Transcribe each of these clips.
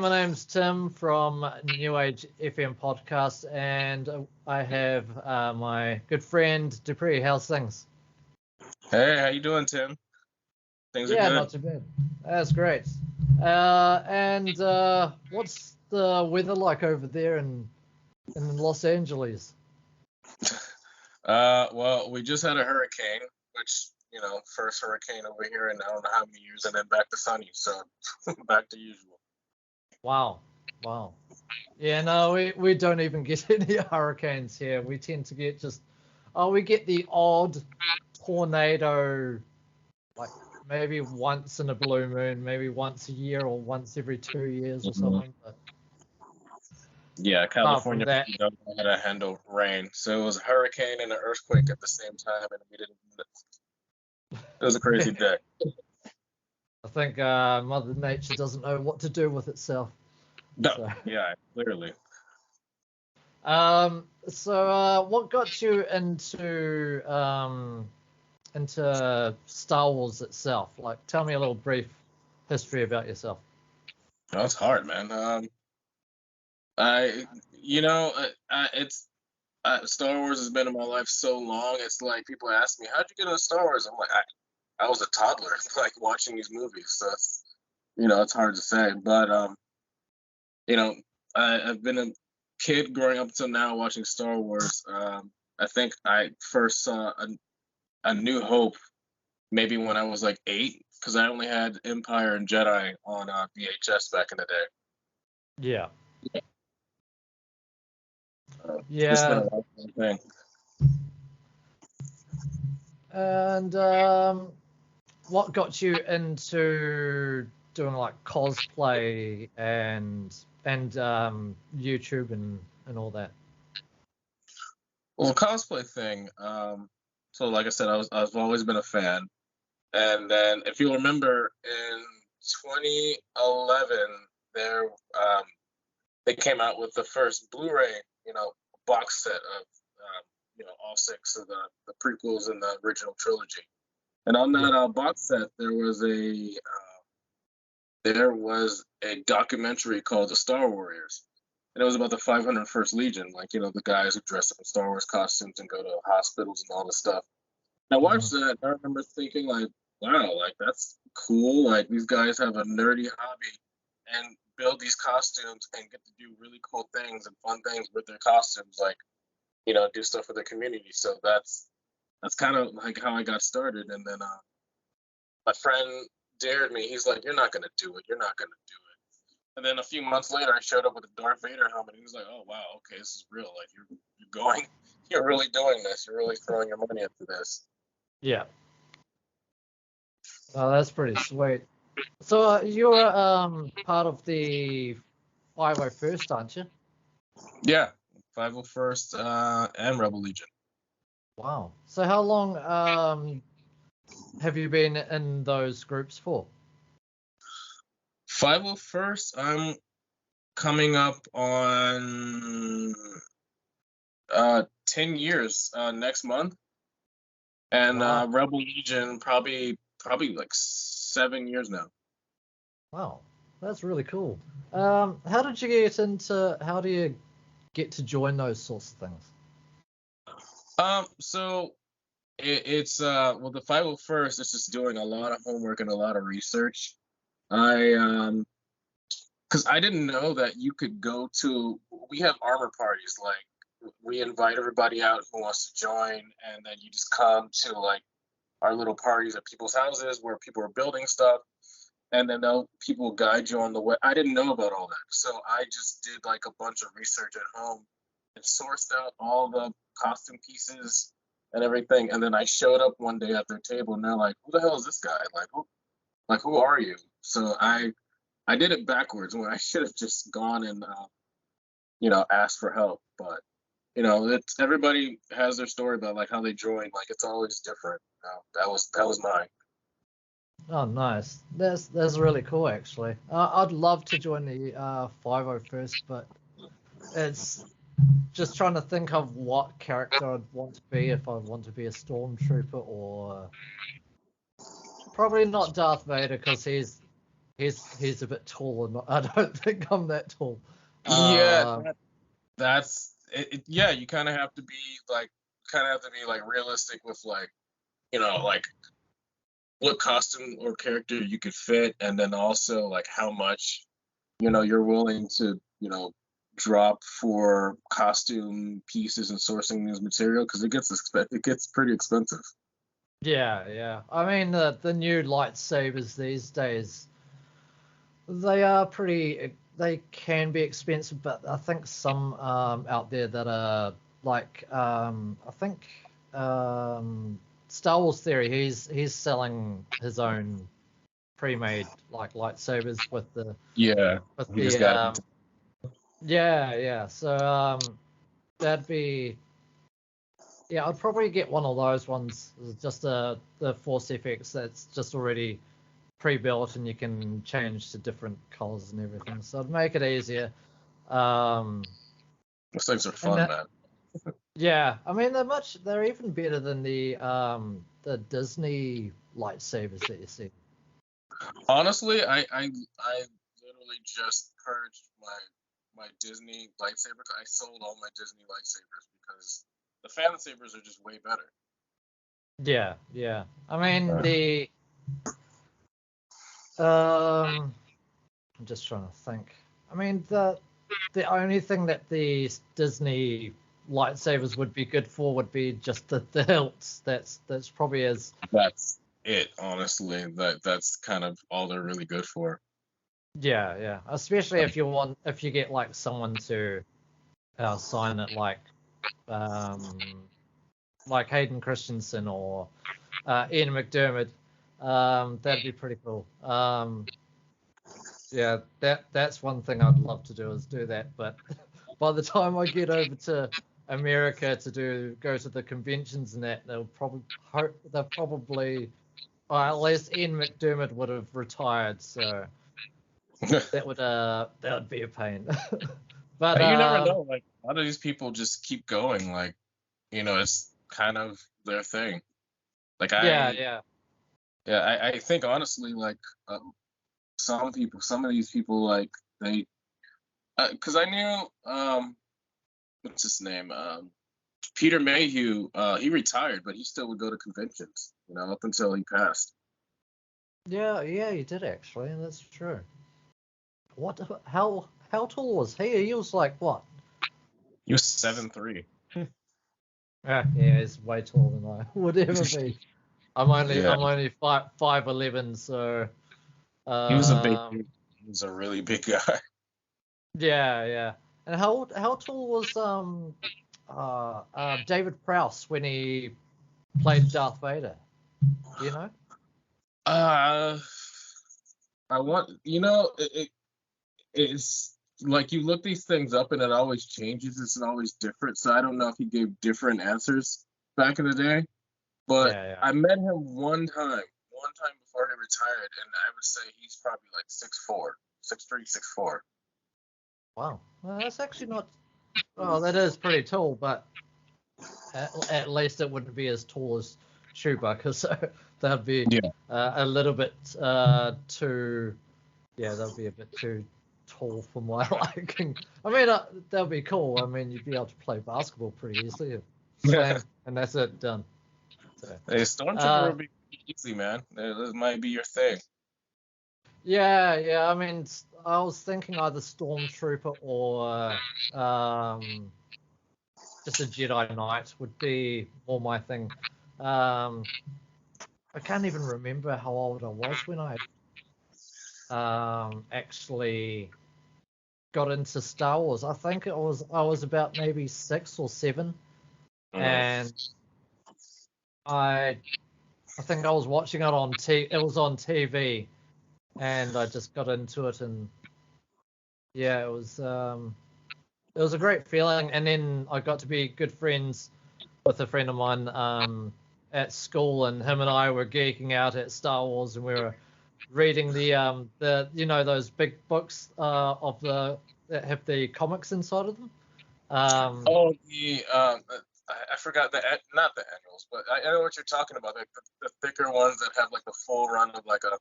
my name's Tim from New Age FM podcast, and I have my good friend Dupree. How's things? Hey, how you doing, Tim? Things are Yeah, good. not too bad. That's great. And what's the weather like over there in Los Angeles? Well, we just had a hurricane, which, first hurricane over here in I don't know how many years, and then back to sunny, so back to usual. Wow. Yeah, no, we don't even get any hurricanes here. We tend to get we get the odd tornado, like maybe once in a blue moon, maybe once a year or once every 2 years or something. But Yeah, California that, people don't know how to handle rain, so it was a hurricane and an earthquake at the same time, and we didn't. It was a crazy day. I think Mother Nature doesn't know what to do with itself. No, So. yeah, clearly. So what got you into Star Wars itself? Like, tell me a little brief history about yourself. That's hard, man. Star Wars has been in my life so long. It's like people ask me, "How'd you get into Star Wars?" I'm like, I was a toddler, like watching these movies. So it's hard to say, but I've been a kid growing up until now watching Star Wars. I think I first saw a New Hope maybe when I was like 8, because I only had Empire and Jedi on VHS back in the day. Yeah. It's been a long thing. And what got you into doing like cosplay and YouTube and all that? Well, the cosplay thing. So like I said, I've always been a fan, and then if you remember in 2011, they came out with the first Blu-ray, box set of all 6 of the prequels and the original trilogy. And on that box set, there was a documentary called The Star Warriors, and it was about the 501st Legion, like the guys who dress up in Star Wars costumes and go to hospitals and all this stuff. And I watched that, and I remember thinking, like, wow, like that's cool. Like these guys have a nerdy hobby and build these costumes and get to do really cool things and fun things with their costumes, like do stuff for the community. So that's kind of like how I got started. And then my friend dared me. He's like, "You're not gonna do it. You're not gonna do it." And then a few months later, I showed up with a Darth Vader helmet. He was like, "Oh wow, okay, this is real. Like you're really doing this. You're really throwing your money into this." Yeah. Oh, that's pretty sweet. So you're part of the 501st, aren't you? Yeah, 501st and Rebel Legion. Wow. So how long have you been in those groups for? 501st, I'm coming up on 10 years next month, and Wow. Rebel Legion probably like 7 years now. Wow, that's really cool. How do you get to join those sorts of things? So it's well, the 501st is just doing a lot of homework and a lot of research. Because I didn't know that you could go to. We have armor parties, like we invite everybody out who wants to join, and then you just come to like our little parties at people's houses where people are building stuff, and then people will guide you on the way. I didn't know about all that, so I just did like a bunch of research at home and sourced out all the costume pieces and everything, and then I showed up one day at their table, and they're like, "Who the hell is this guy? Who are you?" So I did it backwards when I should have just gone and asked for help. But it's everybody has their story about like how they joined. Like it's always different. That was mine. Oh, nice. That's really cool, actually. I'd love to join the 501st, but it's just trying to think of what character I'd want to be, if I want to be a stormtrooper or probably not Darth Vader, because he's he's a bit tall, and I don't think I'm that tall. Yeah, Um, that's it, yeah. You kind of have to be like realistic with like like what costume or character you could fit, and then also like how much you're willing to drop for costume pieces and sourcing this material because it gets pretty expensive. yeah, yeah. I mean, the new lightsabers these days, they are pretty. They can be expensive, but I think some out there that are like I think Star Wars Theory. He's selling his own pre-made like lightsabers Yeah, with you just the got yeah, yeah. So that'd be yeah. I'd probably get one of those ones. Just the Force FX that's just already pre-built and you can change to different colors and everything. So it'd make it easier. Um, those things are and fun, that man. yeah, I mean they're even better than the Disney lightsabers that you see. Honestly, I literally just purged my Disney lightsabers. I sold all my Disney lightsabers because the fan sabers are just way better. Yeah, yeah. I mean Uh, I'm just trying to think. I mean the only thing that the Disney lightsabers would be good for would be just the hilts. That's probably as that's it, honestly. That's kind of all they're really good for. yeah, yeah. Especially if you get like someone to sign it like Hayden Christensen or Ian McDermott. That'd be pretty cool. Yeah, that's one thing I'd love to do is do that. But by the time I get over to America to go to the conventions and that, they'll probably or at least Ian McDermott would have retired, so that would be a pain. But You never know. Like a lot of these people just keep going. Like it's kind of their thing. Like yeah, yeah. I think honestly, like some of these people, like they, because I knew what's his name, Peter Mayhew. He retired, but he still would go to conventions. Up until he passed. Yeah, yeah, you did actually. That's true. What? How tall was he? He was like what? He was 7'3". Yeah, he's way taller than I would ever be. Yeah, I'm only 5'11", so he was a big um dude. He was a really big guy. yeah, yeah. And how tall was David Prowse when he played Darth Vader? Do you know? Uh, I want it's like you look these things up and it always changes. It's always different. So I don't know if he gave different answers back in the day. But Yeah, yeah. I met him one time before he retired, and I would say he's probably like 6'4", 6'3", 6'4". Wow. Well, that's actually not. Oh, that is pretty tall, but at least it wouldn't be as tall as Chewbacca, so that'd be Yeah. a little bit too. Yeah, that'd be a bit too tall for my liking. I mean, that'd be cool. I mean, you'd be able to play basketball pretty easily. Slam, and that's it, done. So, Hey, Stormtrooper uh, would be easy, man. This might be your thing. yeah, yeah. I mean, I was thinking either Stormtrooper or just a Jedi Knight would be more my thing. Um, I can't even remember how old I was when I actually got into Star Wars. I think I was about maybe 6 or 7, Mm. and I I think I was watching it on It was on TV, and I just got into it, and yeah, it was a great feeling. And then I got to be good friends with a friend of mine at school, and him and I were geeking out at Star Wars, and we were reading the those big books of the that have the comics inside of them. Oh, I forgot not the annuals, but I know what you're talking about. Like the thicker ones that have like the full run of like a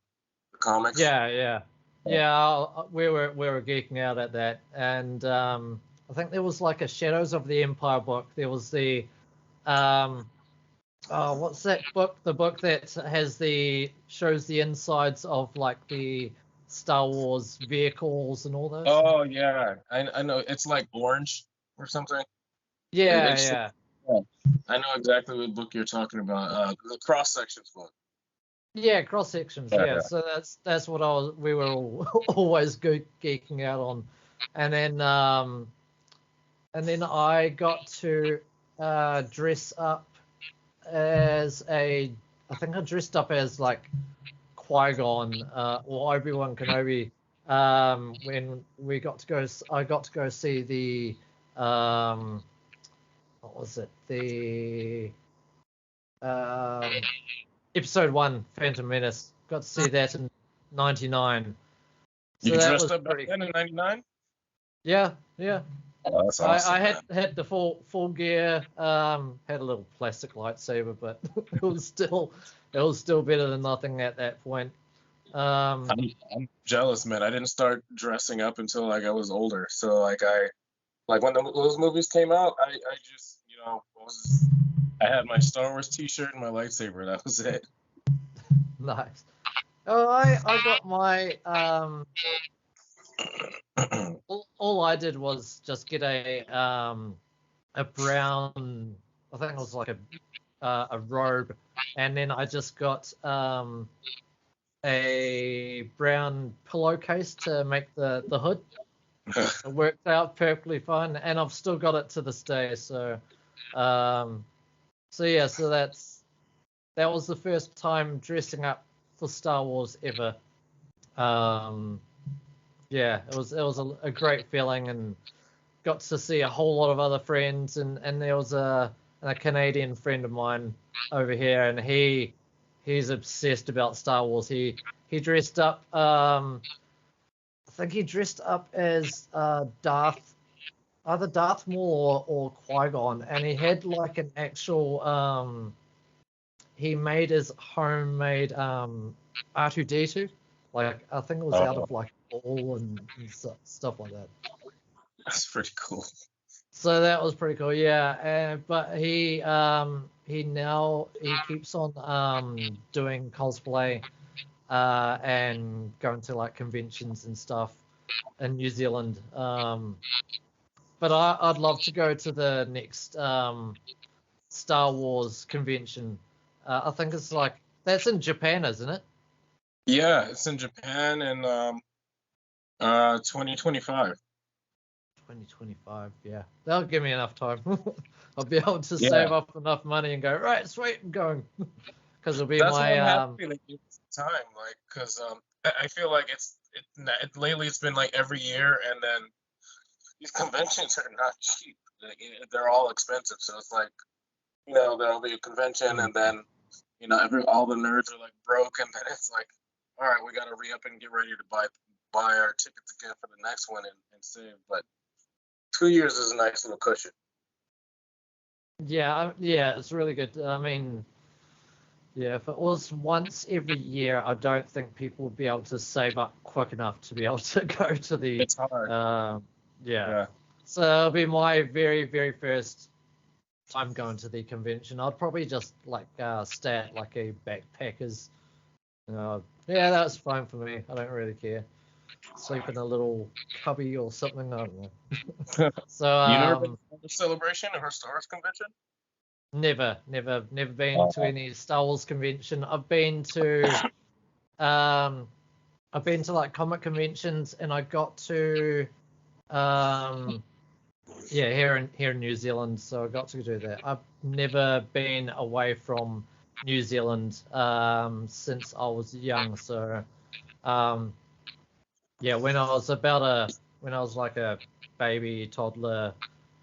comics. Yeah, yeah. Yeah, we were geeking out at that, and I think there was like a Shadows of the Empire book. There was the what's that book? The book that shows the insides of like the Star Wars vehicles and all those. Oh yeah, I know. It's like orange or something. Yeah, It's yeah. I know exactly what book you're talking about. The cross sections book. Yeah, cross sections. Yeah, Yeah, yeah. so that's what we were always geeking out on, and then I got to dress up as I think I dressed up as like Qui-Gon or Obi-Wan Kenobi when I got to go see the what was it, the um, Episode 1 Phantom Menace. Got to see that in '99. So You that dressed was up back pretty. then in '99? Yeah, yeah. Oh, that's I awesome, had man. had the full gear. Had a little plastic lightsaber, but it was still better than nothing at that point. I'm jealous, man. I didn't start dressing up until like I was older. So like when those movies came out, I just I had my Star Wars T-shirt and my lightsaber. That was it. Nice. Oh, I got my all I did was just get a brown, I think it was like a robe, and then I just got a brown pillowcase to make the hood. It worked out perfectly fine, and I've still got it to this day. Um, yeah, so that was the first time dressing up for Star Wars ever. Yeah, it was a great feeling, and got to see a whole lot of other friends, and there was a Canadian friend of mine over here, and he's obsessed about Star Wars. He dressed up. I think he dressed up as either Darth Maul or Qui-Gon, and he had like an actual. He made his homemade R2D2. Like I think it was out Oh, of like ball and stuff like that. that's pretty cool. So that was pretty cool, yeah. But he keeps on doing cosplay and going to like conventions and stuff in New Zealand. But I'd love to go to the next Star Wars convention. I think it's like that's in Japan, isn't it? Yeah, it's in Japan in 2025. 2025, yeah. That'll give me enough time. I'll be able to Yeah, save up enough money and go, right, sweet, I'm going. Because it'll be that's why my I'm happy that it's time, like, cause I feel like lately it's been like every year, and then these conventions are not cheap. Like, they're all expensive, so it's like there'll be a convention, and then all the nerds are like broke, and then it's like, all right, we gotta re up and get ready to buy our tickets again for the next one and save. But 2 years is a nice little cushion. yeah, it's really good. I mean, yeah, if it was once every year, I don't think people would be able to save up quick enough to be able to go to the It's hard. yeah. Yeah. So it'll be my very, very first time going to the convention. I'd probably just like stay at like a backpackers. Yeah, that's fine for me. I don't really care. Sleep in a little cubby or something. I don't know. So You never been to the celebration or a Star Wars convention? never been to Oh, any Star Wars convention. Um I've been to like comic conventions, and I got to um yeah, here in New Zealand, so I got to do that. I've never been away from New Zealand since I was young. So um, yeah, when I was like a baby toddler,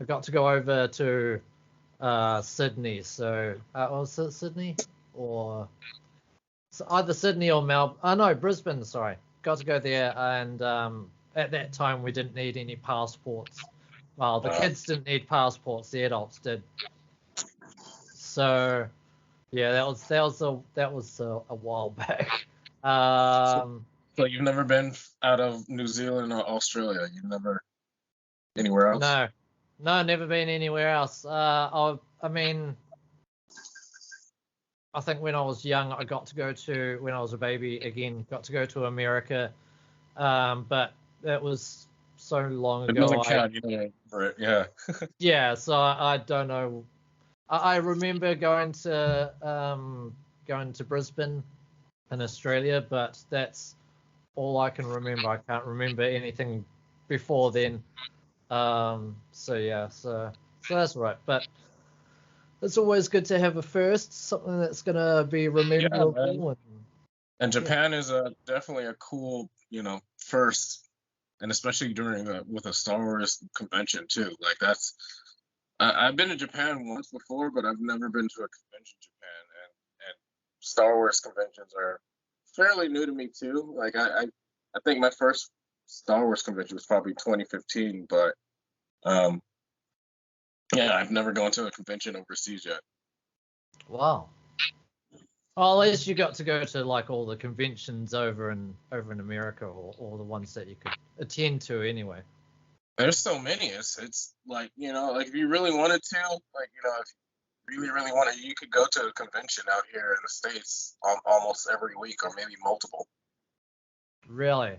I got to go over to Sydney. So was it Sydney or either Sydney or Melbourne? Oh no, Brisbane. Sorry, got to go there, and at that time we didn't need any passports. Well, the kids didn't need passports; the adults did. So yeah, that was a while back. Um, So you've never been out of New Zealand or Australia? You've never anywhere else? No, no, never been anywhere else. I mean, I think when I was young, I got to go to, when I was a baby, again, got to go to America. But that was so long It doesn't ago. count, you know, for it. Yeah. Yeah, so I don't know. I remember going to Brisbane in Australia, but that's all I can remember. I can't remember anything before then. So yeah, so that's right. But it's always good to have a first, something that's gonna be Yeah, man. rememberable. And Yeah, Japan is definitely a cool, you know, first, and especially during with a Star Wars convention too. Like that's I've been to Japan once before, but I've never been to a convention in Japan, and Star Wars conventions are fairly new to me too. Like I think my first Star Wars convention was probably 2015, but um, yeah, I've never gone to a convention overseas yet. wow. Well, at least you got to go to like all the conventions over in America, or the ones that you could attend to anyway. There's so many. It's like, you know, like if you really wanted to, like, you know, if you really wanted, you could go to a convention out here in the States almost every week or maybe multiple. Really?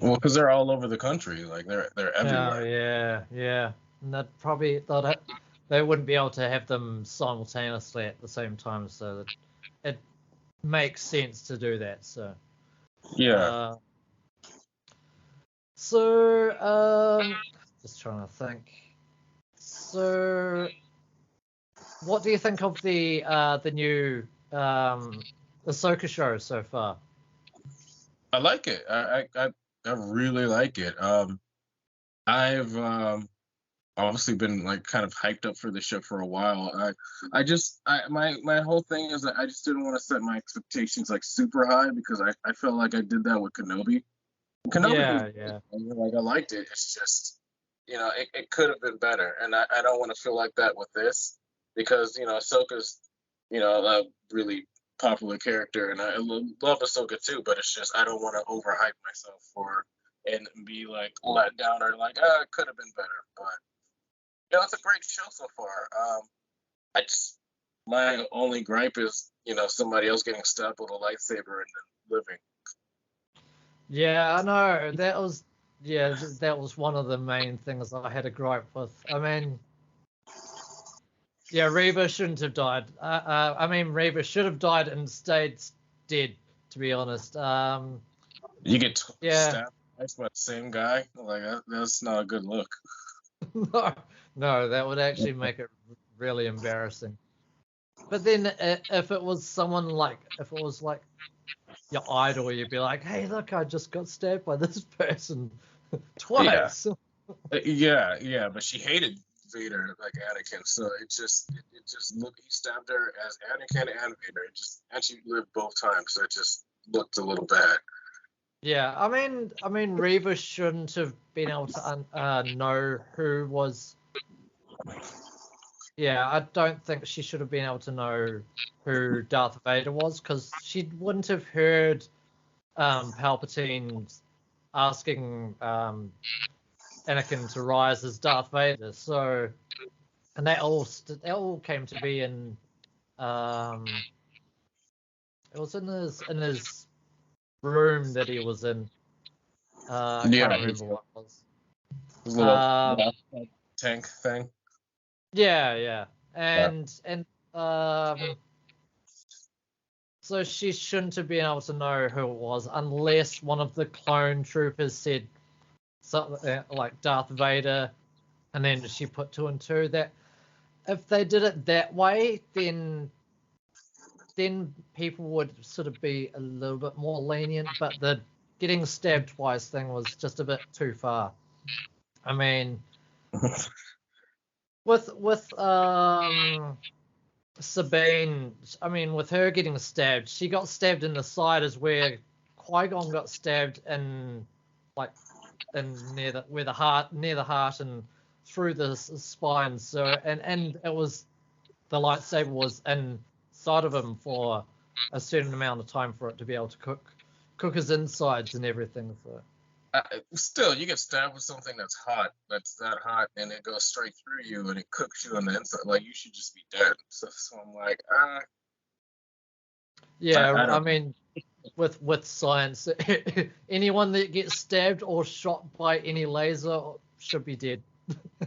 Well, because they're all over the country. Like they're Oh everywhere. yeah, yeah. And that probably they wouldn't be able to have them simultaneously at the same time, so that it makes sense to do that. So, Yeah. uh, so just trying to think. So, what do you think of the new Ahsoka show so far? I like it. I really like it. I've obviously been like kind of hyped up for the show for a while. My whole thing is that I just didn't want to set my expectations like super high because I felt like I did that with Kenobi. Kenobi was Yeah, good. yeah, Like I liked it. It's just, you know, it could have been better, and I don't want to feel like that with this because, you know, Ahsoka's, you know, a really popular character, and I love Ahsoka too. But it's just I don't want to overhype myself for and be like let down or like, it could have been better. But you know, it's a great show so far. I just my only gripe is, you know, somebody else getting stabbed with a lightsaber and then living. yeah. I know that was, yeah, that was one of the main things I had a gripe with. I mean, yeah, Reva shouldn't have died. I mean, Reva should have died and stayed dead, to be honest. You get Yeah, stabbed twice by the same guy. Like that's not a good look. no, no, that would actually make it really embarrassing. But then if it was someone like, if it was like your idol, you'd be like, hey, look, I just got stabbed by this person Yeah, twice. yeah. But she hated Vader like Anakin, so it just looked. He stabbed her as Anakin and Vader. And she lived both times, so it just looked a little bad. Yeah, I mean, Reva shouldn't have been able to know who was. Yeah, I don't think she should have been able to know who Darth Vader was because she wouldn't have heard Palpatine asking Anakin to rise as Darth Vader. So, and that all came to be in um, it was in his room that he was in. I Yeah, can't remember what it was. his little Um, tank thing. yeah, yeah, Yeah. and so she shouldn't have been able to know who it was unless one of the clone troopers said something like Darth Vader, and then she put two and two. That if they did it that way, then people would sort of be a little bit more lenient. But the getting stabbed twice thing was just a bit too far. I mean, with Sabine, I mean, with her getting stabbed, she got stabbed in the side as where Qui-Gon got stabbed in, like, in near the heart and through the spine. So and it was, the lightsaber was inside of him for a certain amount of time for it to be able to cook. cook his insides and everything. So. Still, you get stabbed with something that's that hot, and it goes straight through you, and it cooks you on the inside. Like, you should just be dead. So I'm like, Yeah, I I don't. mean, with science, anyone that gets stabbed or shot by any laser should be dead.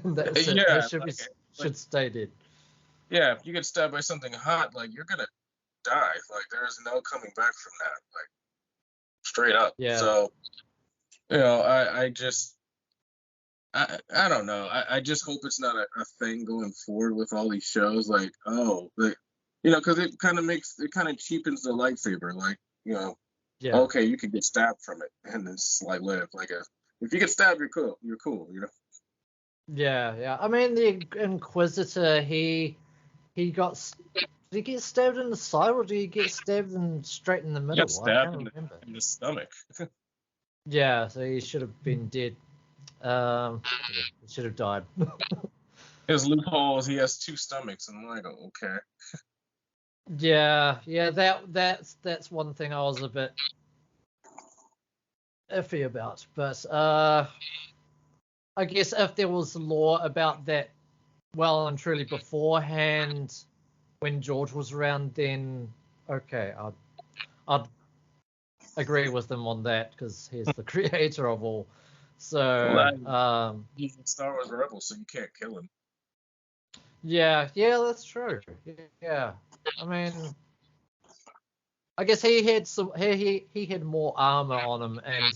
That's it. They Yeah, should stay dead. yeah. If you get stabbed by something hot, like, you're gonna die. Like, there's no coming back from that. Like, straight up. Yeah, So, I don't know. I just hope it's not a thing going forward with all these shows. Like, because it kind of cheapens the lightsaber. Like, yeah, okay, you could get stabbed from it and just like live. Like, if you get stabbed, you're cool. You're cool. yeah. I mean, the Inquisitor, he got did he get stabbed in the side or did he get stabbed straight in the You got middle? I stabbed can't remember. in the stomach. Yeah, so he should have been dead. Yeah, he should have died. His loopholes. He has two stomachs, and I'm like, oh, okay. Yeah, that's one thing I was a bit iffy about. But I guess if there was law about that well and truly beforehand when George was around, then okay, I'd agree with them on that because he's the creator of all. So Well, he's in Star Wars Rebels, so you can't kill him. yeah, that's true. Yeah, I mean, I guess he had he had more armor on him, and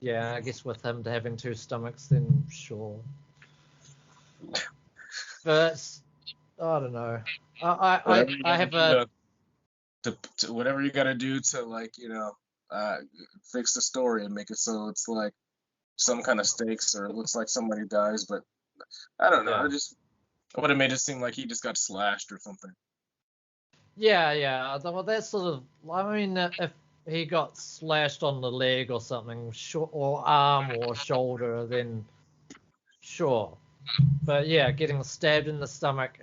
I guess with him having two stomachs, then sure. But I don't know. I have a To whatever you got to do to, like, fix the story and make it so it's like some kind of stakes, or it looks like somebody dies. But I don't know. I would have made it seem like he just got slashed or something. yeah. Well, that's sort of. I mean, if he got slashed on the leg or something, or arm or shoulder, then sure. But yeah, getting stabbed in the stomach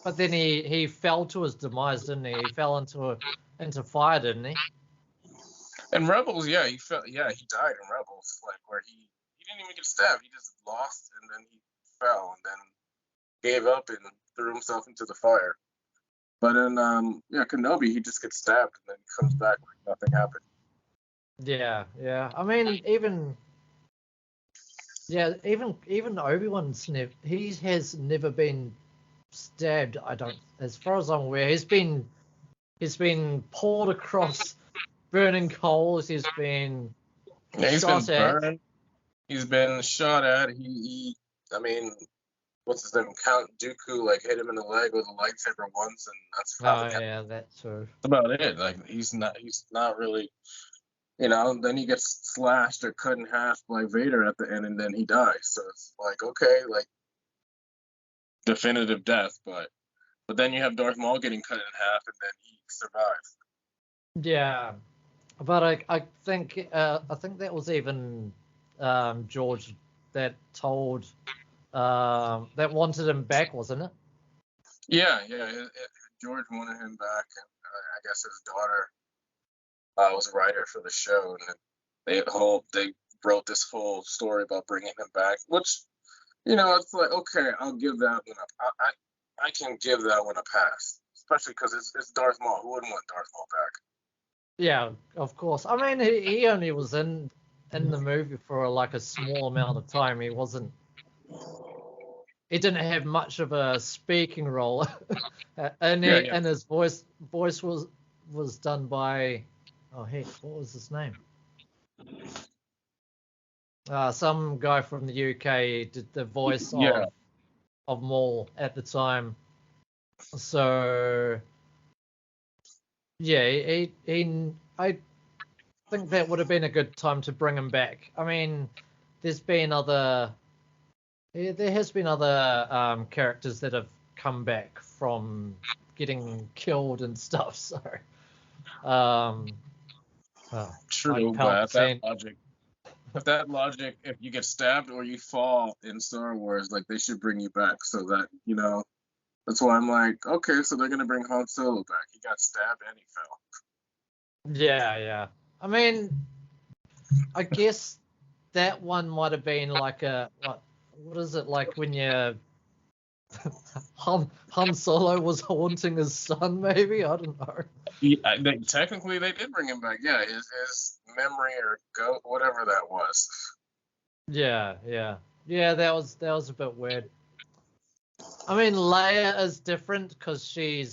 but then he fell to his demise, didn't he? He fell into fire, didn't he? And Rebels, yeah, he died in Rebels, like, where he didn't even get stabbed. He just lost, and then he fell, and then gave up and threw himself into the fire. But in Kenobi, he just gets stabbed and then he comes back like nothing happened. Yeah. I mean, even Obi-Wan's he has never been stabbed. I don't, as far as I'm aware, he's been poured across burning coals. He's been shot been at. burned. He's been shot at. I mean, what's his name? Count Dooku, like, hit him in the leg with a lightsaber once, and that's That's true. about it. Like, he's not really, then he gets slashed or cut in half by Vader at the end, and then he dies. So it's like, okay, like, definitive death, but then you have Darth Maul getting cut in half, and then he survives. Yeah, but I think that was even George that told that wanted him back, wasn't it? Yeah. George wanted him back, and I guess his daughter was a writer for the show, and they wrote this whole story about bringing him back, which, it's like, okay, I'll give that one up. I can give that one a pass, especially because it's Darth Maul. Who wouldn't want Darth Maul back? Yeah, of course. I mean, he only was in the movie for like a small amount of time. He didn't have much of a speaking role, and his voice was done by, oh heck, what was his name? Some guy from the UK did the voice of Maul at the time. So yeah, I think that would have been a good time to bring him back. I mean, there has been other characters that have come back from getting killed and stuff. So, True, like but Palpatine. if you get stabbed or you fall in Star Wars, like, they should bring you back, so that, that's why I'm like, okay, so they're gonna bring Han Solo back. He got stabbed and he fell. Yeah, yeah. I mean, I guess that one might have been like a what is it like when you Han Solo was haunting his son? Maybe I don't know. Yeah, technically they did bring him back. Yeah, his memory or go whatever that was. Yeah, yeah, yeah. That was a bit weird. I mean, Leia is different because she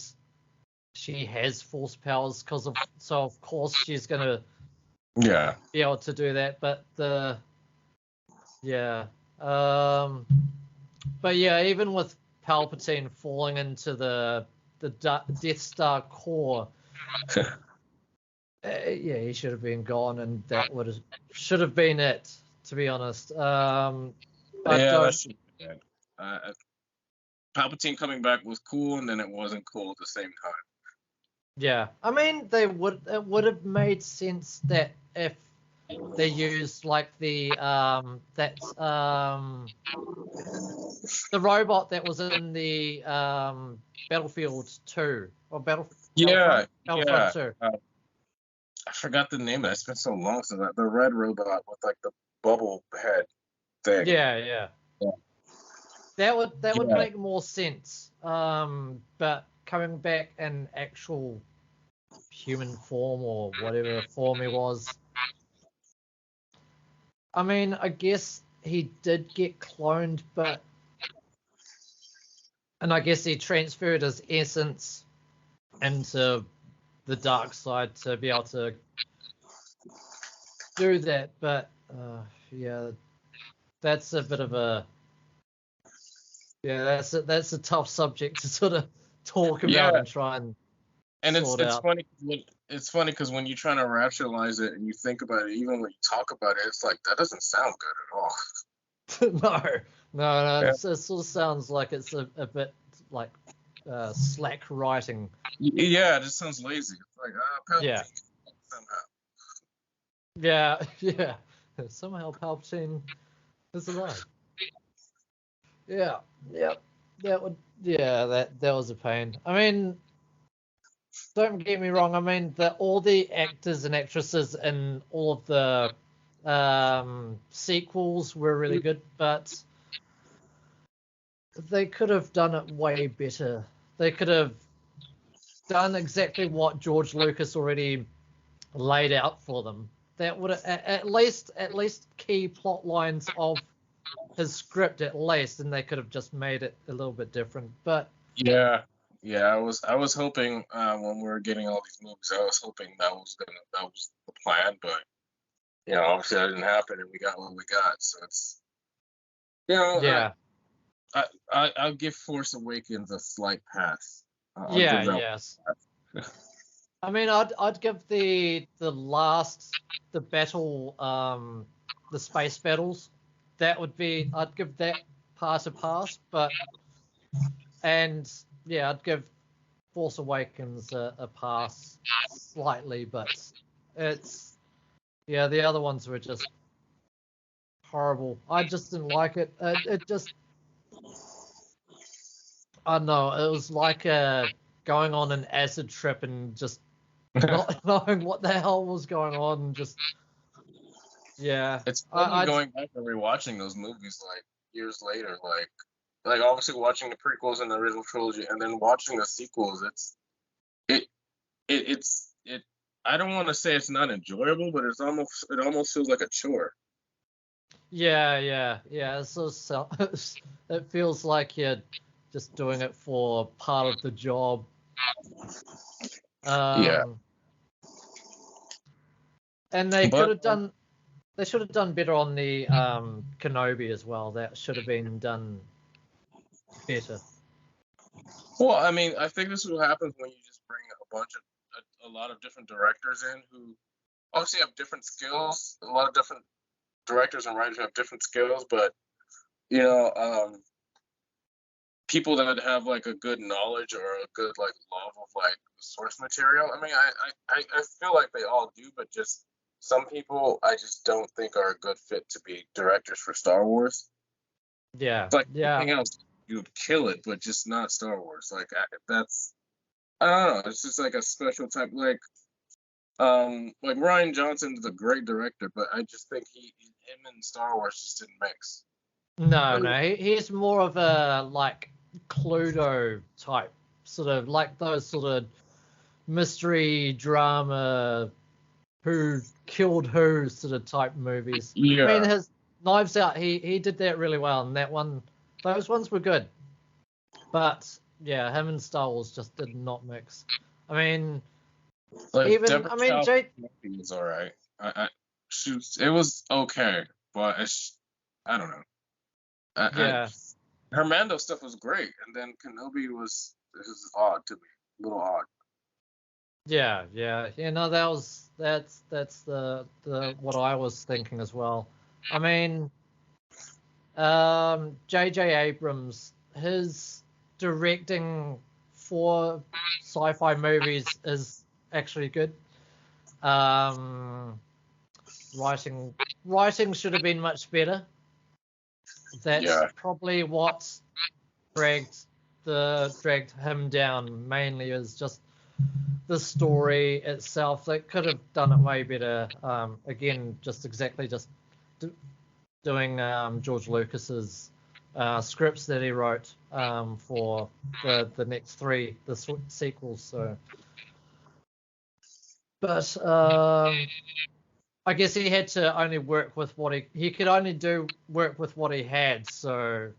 has force powers because of so of course she's gonna Yeah. be able to do that. But yeah, um, but yeah, even with Palpatine falling into the Death Star core, yeah, he should have been gone, and that should have been it. To be honest, I Yeah, that don't. should be good. Palpatine coming back was cool, and then it wasn't cool at the same time. Yeah, I mean, it would have made sense that if they used like the robot that was in the Battlefield 2 or Yeah, Battlefront yeah. 2. I forgot the name of it. It's been so long since that. The red robot with like the bubble head thing. Yeah, yeah. Yeah. That would Yeah. make more sense. But coming back in actual human form or whatever form he was, I mean, I guess he did get cloned, and I guess he transferred his essence into the dark side to be able to do that. But yeah, that's a bit of a yeah, that's a tough subject to sort of talk about Yeah, and try and and it's sort it's out. funny. It's funny because when you're trying to rationalize it and you think about it, even when you talk about it, it's like that doesn't sound good at all. No, no, Yeah. it sort of sounds like it's a bit like slack writing. Yeah, it just sounds lazy. It's like Yeah, Palpatine somehow. yeah, yeah. Somehow Palpatine is alive. Yeah, yeah. That was a pain. I mean, don't get me wrong. I mean, all the actors and actresses in all of the sequels were really good, but they could have done it way better. They could have done exactly what George Lucas already laid out for them. That would at least key plot lines of his script at least, and they could have just made it a little bit different. But Yeah, yeah. I was hoping when we were getting all these movies, I was hoping that was the plan, but obviously that didn't happen, and we got what we got. So it's you know yeah, I'll give Force Awakens a slight pass. I'll yeah, give that yes. one a pass. I mean, I'd give the battle the space battles, I'd give that pass a pass, but and yeah, I'd give Force Awakens a pass slightly, but it's yeah, the other ones were just horrible. I just didn't like it. It just I don't know. It was like going on an acid trip and just not knowing what the hell was going on. And just yeah, It's funny I going back and rewatching those movies like years later, like obviously watching the prequels and the original trilogy, and then watching the sequels. It it's. I don't want to say it's not enjoyable, but it almost feels like a chore. yeah. It feels like you're just doing it for part of the job. Yeah, Um, and they could but have done. They should have done better on the Kenobi as well. That should have been done better. well, I mean, I think this is what happens when you just bring a lot of different directors in who obviously have different skills. A lot of different directors and writers have different skills, but you know, people that have like a good knowledge or a good like love of like the source material. I mean, I feel like they all do, but just some people I just don't think are a good fit to be directors for Star Wars. Yeah, It's like yeah, anything else, you would kill it, but just not Star Wars. Like that's I don't know. It's just like a special type. Like Like Ryan Johnson's a great director, but I just think him and Star Wars just didn't mix. No, no, he's more of a like Cluedo type, sort of like those sort of mystery drama, who killed who sort of type movies. I mean, Yeah, his Knives Out, he did that really well, and that one, those ones were good. But yeah, him and Star Wars just did not mix. I mean, like even Deborah I mean, Chow Jake, was all right. It was okay, but I don't know. yeah, Her Mando stuff was great, and then Kenobi was odd to me, a little odd. yeah. No, that's the what I was thinking as well. I mean, J.J. Abrams, his directing for sci-fi movies is actually good. Um, writing should have been much better. That's Yeah, probably what dragged dragged him down mainly, is just the story itself. They could have done it way better. Again, just doing George Lucas's scripts that he wrote for the next three sequels. So, but I guess he had to only work with what he could only do work with what he had. So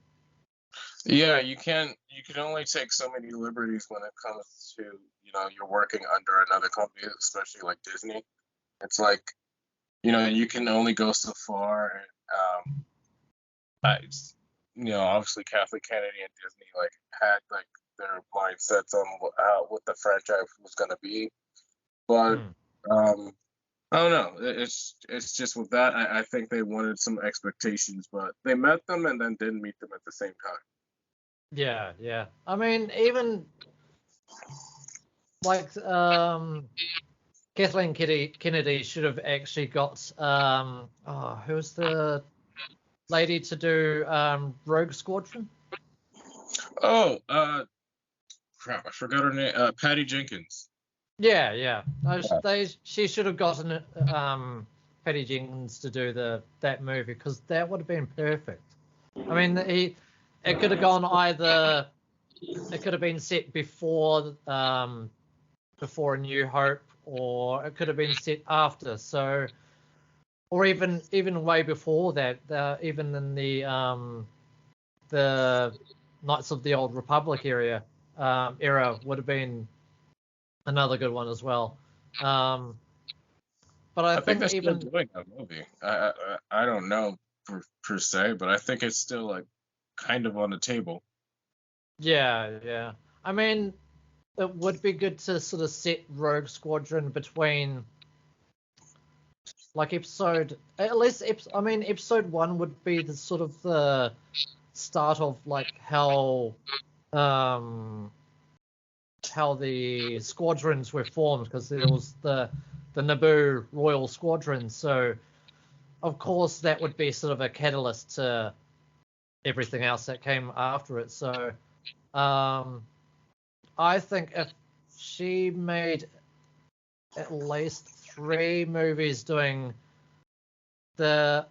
yeah. You can only take so many liberties when it comes to you're working under another company, especially like Disney. It's like you can only go so far. And, I, obviously Kathleen Kennedy and Disney like had like their mindsets on what the franchise was gonna be, but hmm, um, I don't know. It's just with that, I think they wanted some expectations, but they met them and then didn't meet them at the same time. yeah. I mean, even like Kathleen Kennedy should have actually got who's the lady to do Rogue Squadron? Oh, crap! I forgot her name. Patty Jenkins. Yeah. She should have gotten Patty Jenkins to do that movie, because that would have been perfect. I mean, it could have gone either. It could have been set before A New Hope, or it could have been set after. So, or even way before that. Even in the Knights of the Old Republic era would have been another good one as well. But I I think they're think still even doing that movie. I don't know per se, but I think it's still like kind of on the table. yeah. I mean, it would be good to sort of set Rogue Squadron between like episode at least. I mean, episode one would be the sort of the start of like um how the squadrons were formed, because there was the Naboo Royal Squadron. So of course that would be sort of a catalyst to everything else that came after it. So um, I think if she made at least three movies doing the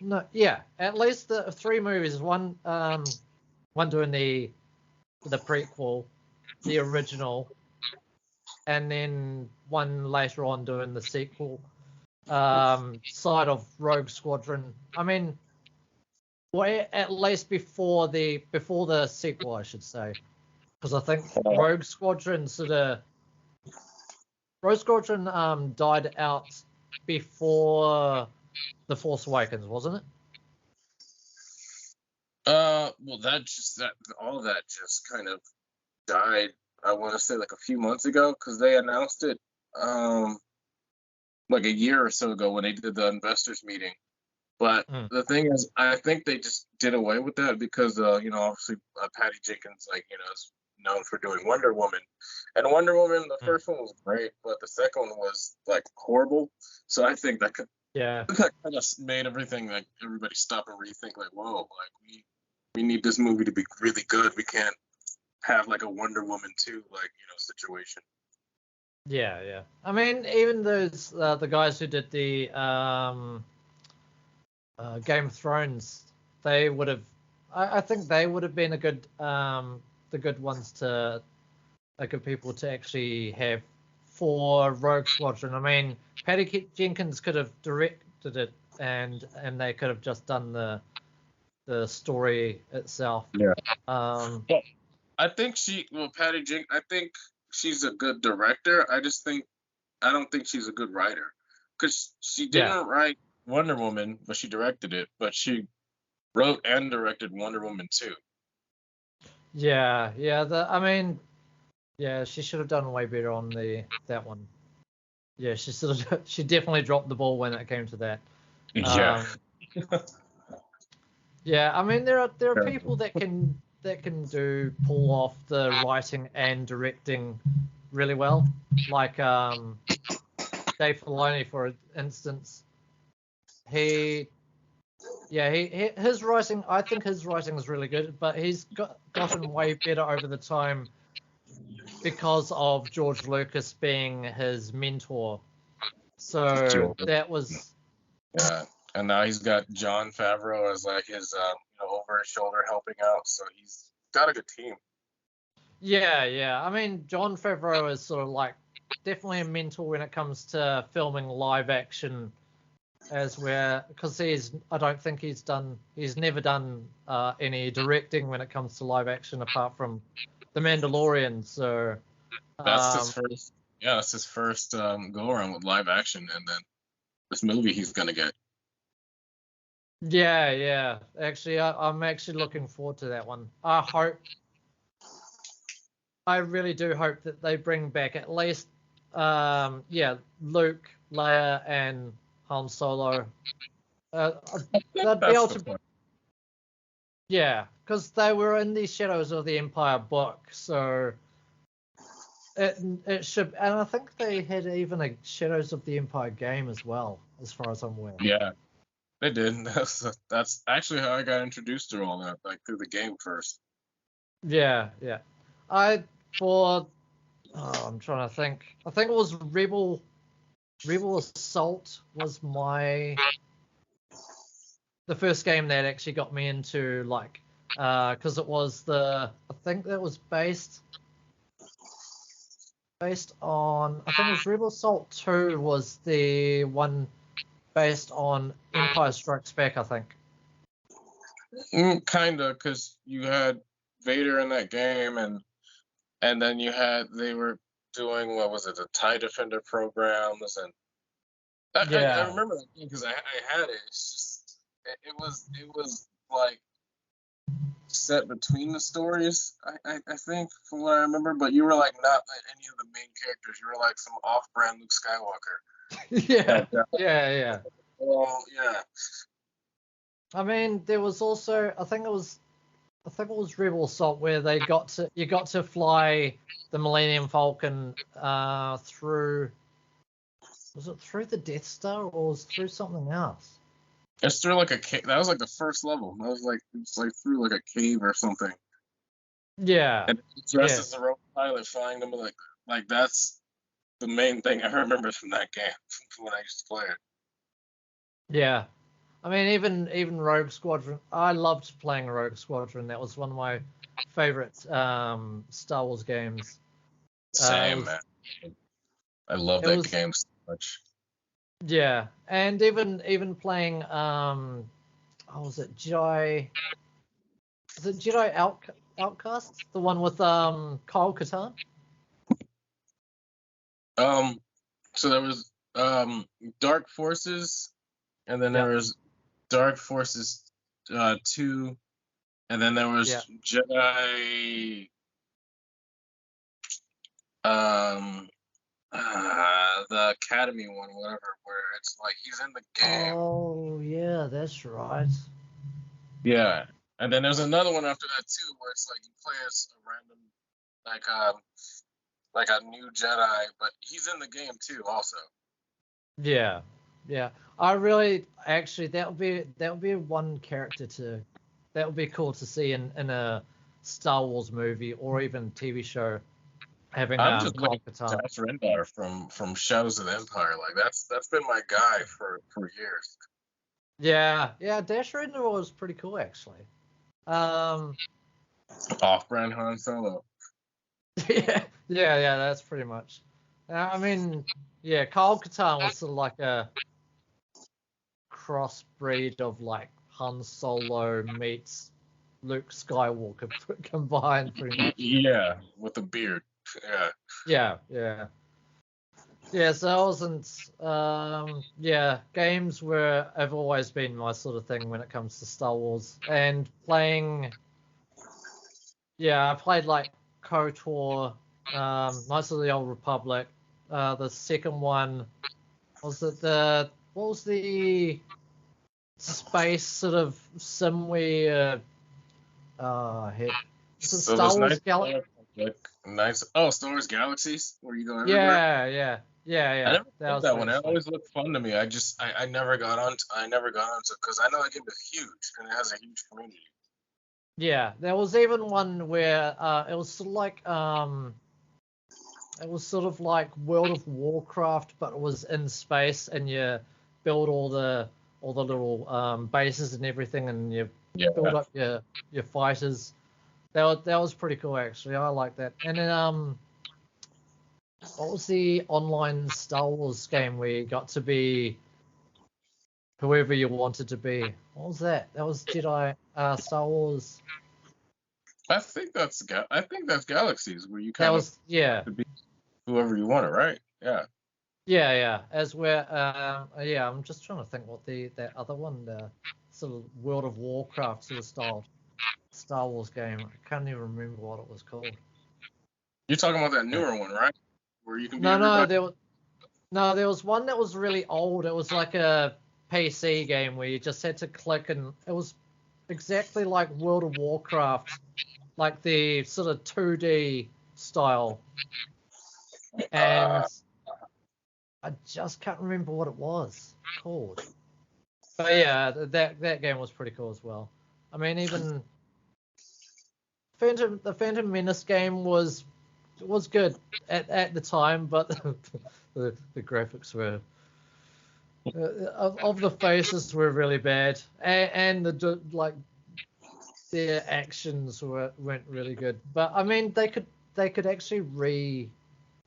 no yeah at least the three movies, one doing the prequel, the original, and then one later on doing the sequel side of Rogue Squadron. I mean, well, at least before the sequel, I should say, because I think Rogue Squadron died out before The Force Awakens, wasn't it? Well, that all of that just kind of died. I want to say like a few months ago because they announced it like a year or so ago when they did the investors meeting. But Mm, the thing is, I think they just did away with that because obviously Patty Jenkins is known for doing Wonder Woman, and Wonder Woman the mm. first one was great, but the second one was like horrible. So I think Yeah, that kind of made everything like everybody stop and rethink like, whoa, like we need this movie to be really good. We can't have like a Wonder Woman 2 like situation. Yeah. I mean, even those the guys who did the Game of Thrones, they would have. I think they would have been a good the good ones to good people to actually have for Rogue Squadron. I mean, Patty Jenkins could have directed it, and they could have just done the story itself. Yeah. Um, Well, I think Patty Jenkins, I think she's a good director. I don't think she's a good writer, because she yeah, didn't write Wonder Woman, but she directed it. But she wrote and directed Wonder Woman 2. yeah. I mean, yeah, she should have done way better on that one. Yeah, she definitely dropped the ball when it came to that. Yeah. Yeah, I mean there are people that can pull off the writing and directing really well, like Dave Filoni, for instance. His writing, I think his writing is really good, but he's gotten way better over the time because of George Lucas being his mentor. So that was Yeah, and now he's got John Favreau as like his over his shoulder helping out, so he's got a good team. yeah. I mean, John Favreau is sort of like definitely a mentor when it comes to filming live action, because I don't think he's never done any directing when it comes to live action apart from The Mandalorian. So That's his first. Yeah, that's his first go around with live action, and then this movie he's gonna get. yeah. Actually, I'm actually looking forward to that one. I really do hope that they bring back at least, Luke, Leia, and Han Solo. They'd be That's able the to, point. yeah, because they were in the Shadows of the Empire book, so it should, and I think they had even a Shadows of the Empire game as well, as far as I'm aware. Yeah, they did. That's actually how I got introduced to all that, like through the game first. Yeah. I for I'm trying to think. I think it was Rebel Assault was the first game that actually got me into, like, because it was I think that was based on, I think it was Rebel Assault 2 was the one based on Empire Strikes Back, I think. Kinda, because you had Vader in that game, and then they were doing, what was it, the TIE Defender programs, and I Yeah. remember that game because I had it. It's just it was like set between the stories. I think, from what I remember, but you were like not any of the main characters. You were like some off-brand Luke Skywalker. Yeah. Like, Yeah. well, yeah. I mean, there was also, I think it was Rebel Assault where you got to fly the Millennium Falcon through, was it through the Death Star or was it through something else? It's through like a cave. That was like the first level. That was like it's like through like a cave or something. Yeah. And it's dressed Yeah. as a robot pilot flying them, like that's the main thing I remember from that game when I used to play it. Yeah. I mean, even Rogue Squadron. I loved playing Rogue Squadron. That was one of my favorite Star Wars games. Same, man. I love It that was game so much. Yeah, and even playing oh, was it Jedi? Was it Jedi Outcast? The one with Kyle Katarn? So there was Dark Forces, and then Yeah. there was Dark Forces 2, and then there was Yeah. Jedi the Academy one, whatever, where it's like he's in the game. Oh yeah, that's right. Yeah. And then there's another one after that too, where it's like you play as a random, like a new Jedi, but he's in the game too also. Yeah. I really actually that would be one character that would be cool to see in a Star Wars movie or even TV show. having I'm just Call looking of at Cthulhu. Dash Rendar from Shadows of the Empire. Like that's been my guy for years. Yeah, Dash Render was pretty cool actually. Off-brand Han Solo. yeah, that's pretty much. I mean, yeah, Kyle Katarn was sort of like a crossbreed of like Han Solo meets Luke Skywalker combined, pretty much. Yeah, with a beard. Yeah. Yeah. So I wasn't. Yeah, games have always been my sort of thing when it comes to Star Wars and playing. Yeah, I played like KOTOR, Knights of the Old Republic. The second one was what was the space sort of sim where heck, So Star there's Wars nice, Galaxy. like nice. Oh, Star Wars Galaxies, where you go everywhere. Yeah. I never That played was that pretty one. It sweet. always looked fun to me. I never got on. I never got onto because I know the game is huge and it has a huge community. Yeah, there was even one where it was sort of like World of Warcraft, but it was in space, and you build all the little bases and everything, and you build Yeah. up your fighters. That was pretty cool actually. I like that. And then what was the online Star Wars game where you got to be whoever you wanted to be? What was that? That was Jedi Star Wars. I think that's Galaxies where you That kind of was yeah. to be whoever you want to, right? Yeah. Yeah. As where yeah, I'm just trying to think what that other one, the sort of World of Warcraft sort of style Star Wars game. I can't even remember what it was called. You're talking about that Yeah. newer one, right? Where you can be No, everybody. there was one that was really old. It was like a PC game where you just had to click, and it was exactly like World of Warcraft, like the sort of 2D style. And Uh, I just can't remember what it was called. But yeah, that game was pretty cool as well. I mean, even the Phantom Menace game was good at the time, but the graphics were of the faces were really bad, and like their actions weren't really good. But I mean, they could actually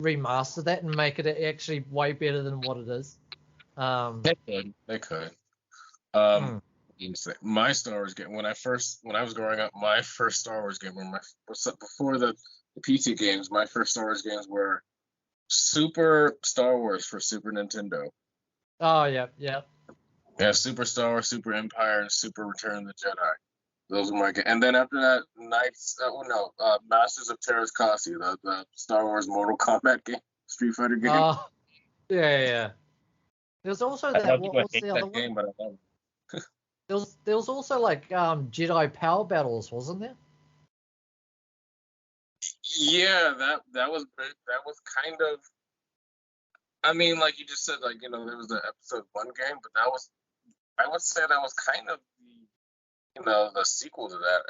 remaster that and make it actually way better than what it is. they could. Hmm. My Star Wars game when I was growing up, my first Star Wars game before the PC games, my first Star Wars games were Super Star Wars for Super Nintendo. Oh yeah. Yeah, Super Star Wars, Super Empire, and Super Return of the Jedi. Those were my games. And then after that, Masters of Terra's Kasi, the Star Wars Mortal Kombat game, Street Fighter game. Oh yeah. There's also A lot that. of What people was hate the other that one? game, but I love it. There was also like Jedi Power Battles, wasn't there? Yeah, that was that was kind of. I mean, like you just said, like there was the episode one game, but that was I would say that was kind of the sequel to that,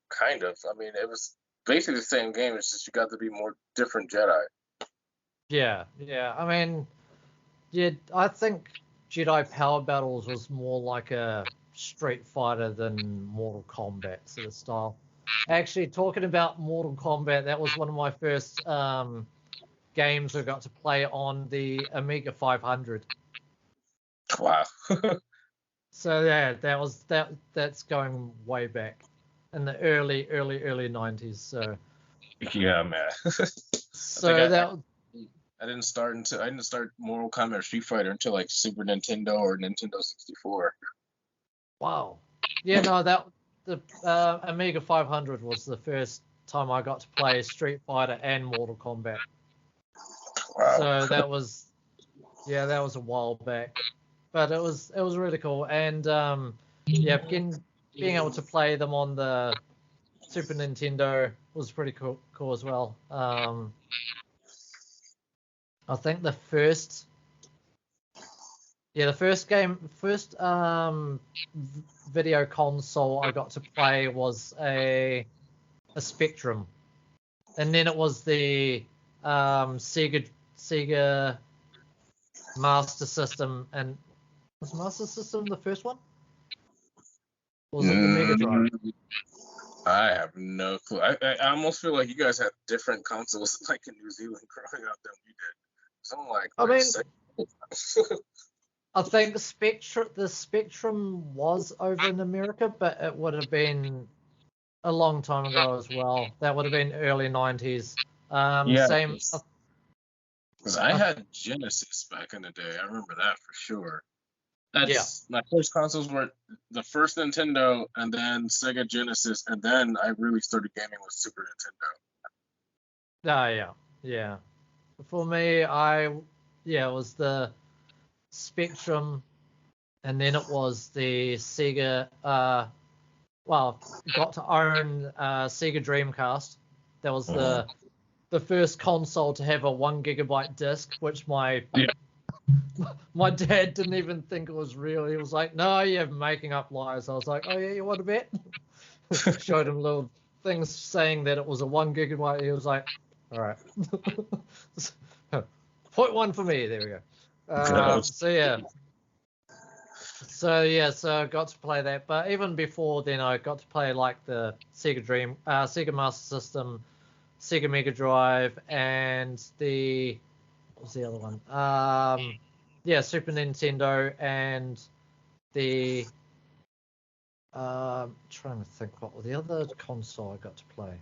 kind of. I mean, it was basically the same game. It's just you got to be more different Jedi. Yeah. I mean, yeah, I think Jedi Power Battles was more like a Street Fighter than Mortal Kombat sort of style. Actually, talking about Mortal Kombat, that was one of my first games I got to play on the Amiga 500. Wow. So yeah, that's going way back in the early 90s. Yeah, man. I think So that I didn't start Mortal Kombat or Street Fighter until like Super Nintendo or Nintendo 64. wow. Yeah, no, that the Amiga 500 was the first time I got to play Street Fighter and Mortal Kombat. Wow. So that was a while back, but it was really cool. And yeah, being able to play them on the Super Nintendo was pretty cool as well. I think the first video console I got to play was a Spectrum, and then it was the Sega Master System, and was Master System the first one? Or was it the Mega Drive? I have no clue. I almost feel like you guys had different consoles like in New Zealand growing up than we did. So I'm like, I mean, sick. I think the Spectrum was over in America, but it would have been a long time ago as well. That would have been early 90s. Yeah, Same. because I had Genesis back in the day. I remember that for sure. Yeah. My first consoles were the first Nintendo, and then Sega Genesis, and then I really started gaming with Super Nintendo. Yeah. For me, it was the Spectrum, and then it was the Sega. Got to own Sega Dreamcast. That was the first console to have a 1 gigabyte disc, which my dad didn't even think it was real. He was like, "No, you're making up lies." I was like, "Oh yeah, you want to bet?" Showed him little things saying that it was a 1 gigabyte. He was like, "All right." 0.1 for me. There we go. So I got to play that. But even before then, I got to play like the Sega Master System, Sega Mega Drive, and what was the other one? Super Nintendo and the trying to think what was the other console I got to play.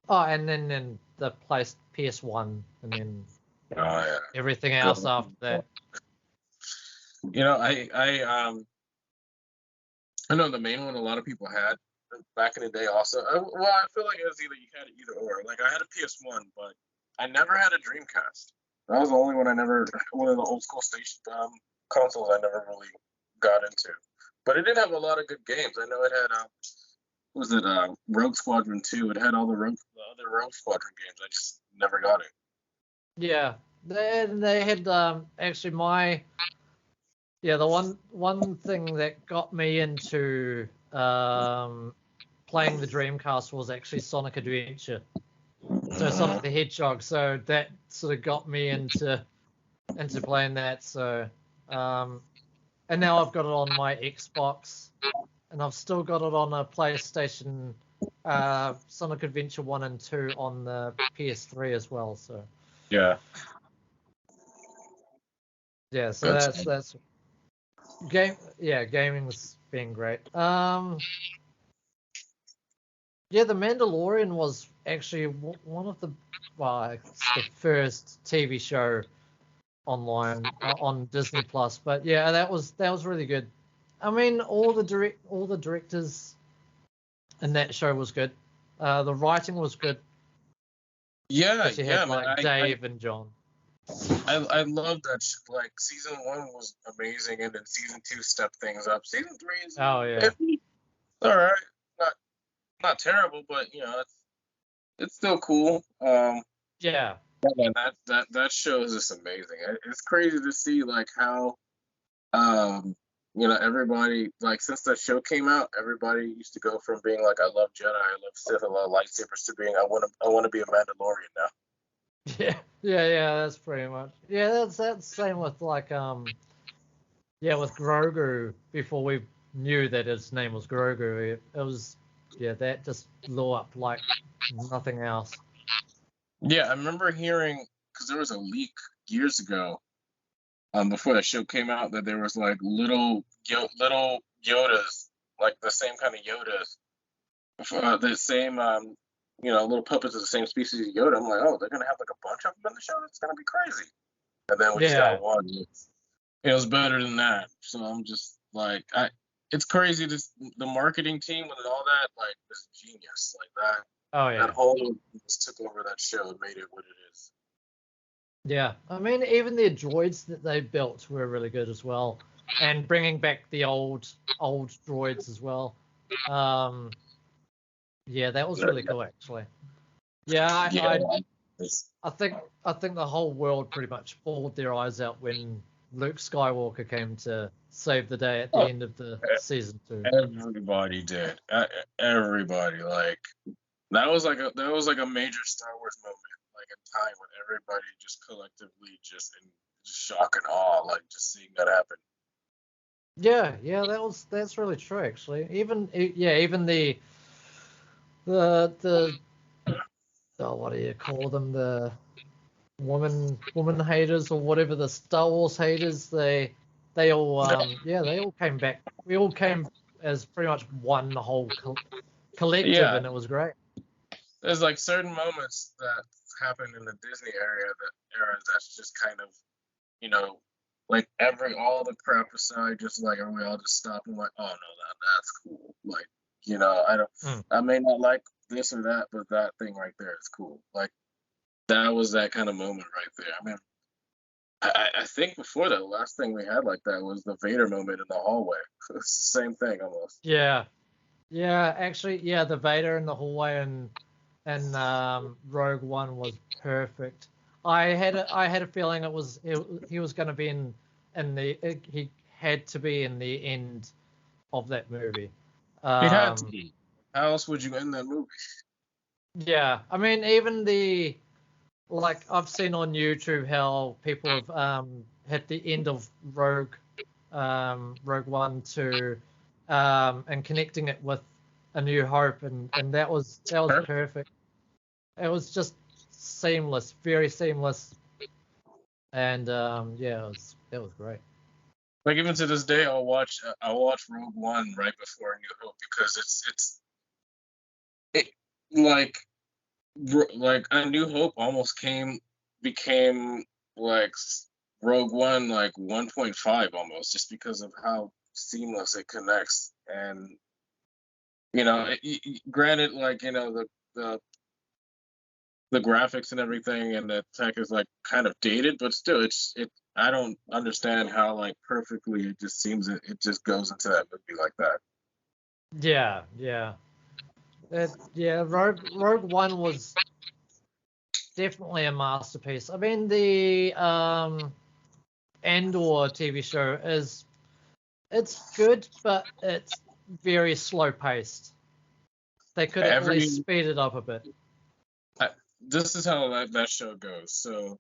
Oh, and then the PS1, and then everything else after that. You know, I know the main one a lot of people had back in the day also. I feel like it was you had it either or. Like I had a PS1, but I never had a Dreamcast. That was the only one one of the old school station consoles I never really got into. But it did have a lot of good games. I know it had Rogue Squadron 2. It had all the other Rogue Squadron games. I just never got it. Yeah, they had actually the one thing that got me into playing the Dreamcast was actually Sonic Adventure. So Sonic the Hedgehog. So that sort of got me into playing that. So and now I've got it on my Xbox, and I've still got it on a PlayStation, Sonic Adventure 1 and 2 on the PS3 as well. So yeah. Yeah, so that's gaming's been great. The Mandalorian was actually one of the first TV show online on Disney Plus. But yeah, that was really good. I mean, all the directors in that show was good. The writing was good. Yeah, you had Dave and John. I love that. Like season 1 was amazing, and then season 2 stepped things up. Season 3 is all right, not terrible, but it's still cool. Yeah, man, that show is just amazing. It's crazy to see like how everybody, like, since that show came out, everybody used to go from being like, I love Jedi, I love Sith, I love lightsabers, to being I want to be a Mandalorian now. Yeah, that's pretty much. Yeah, that's the same with with Grogu. Before we knew that his name was Grogu, it was that just blew up like nothing else. Yeah, I remember hearing, because there was a leak years ago, before that show came out, that there was like little Yodas, like the same kind of Yodas, the same little puppets of the same species of Yoda. I'm like, oh, they're gonna have like a bunch of them in the show. That's gonna be crazy. And then we just got one. It was better than that. So I'm just like, it's crazy. The marketing team and all that, like, is genius. Like that. Oh yeah. That whole just took over that show and made it what it is. Yeah, I mean, even the droids that they built were really good as well, and bringing back the old droids as well. That was really cool actually. Yeah, I think the whole world pretty much bawled their eyes out when Luke Skywalker came to save the day at the end of the season 2. Everybody did. Everybody, like, That was like a major Star Wars moment, like in time when everybody just collectively just in shock and awe, like just seeing that happen. Yeah, yeah, that's really true actually. Even the oh, what do you call them? The woman haters or whatever, the Star Wars haters, they all they all came back. We all came as pretty much one whole collective, Yeah, and it was great. there's like certain moments that happen in the Disney era that's just kind of, you know, like all the crap aside, just like we all just stop and like, oh no, that's cool. Like, Mm. I may not like this or that, but that thing right there is cool. Like that was that kind of moment right there. I mean, I think before that, the last thing we had like that was the Vader moment in the hallway. It's the same thing almost. Yeah, yeah, actually, yeah, the Vader in the hallway and Rogue One was perfect. I had a feeling he was going to be he had to be in the end of that movie. It had to Um, be. How else would you end that movie? yeah, I mean, even like I've seen on YouTube how people have hit the end of Rogue One to and connecting it with A New Hope, and that was Perfect. perfect. It was just seamless, very seamless, and yeah, it was great. Like even to this day, I'll watch Rogue One right before A New Hope because it like like A New Hope almost became like Rogue One like 1.5 almost just because of how seamless it connects and granted like the the graphics and everything and the tech is like kind of dated but still it I don't understand how like perfectly it just seems it just goes into that movie like that. Yeah, yeah, yeah. Rogue One was definitely a masterpiece. I mean, the Andor TV show it's good, but it's very slow paced. They could at least Every speed it up a bit. I, this is how that show goes. So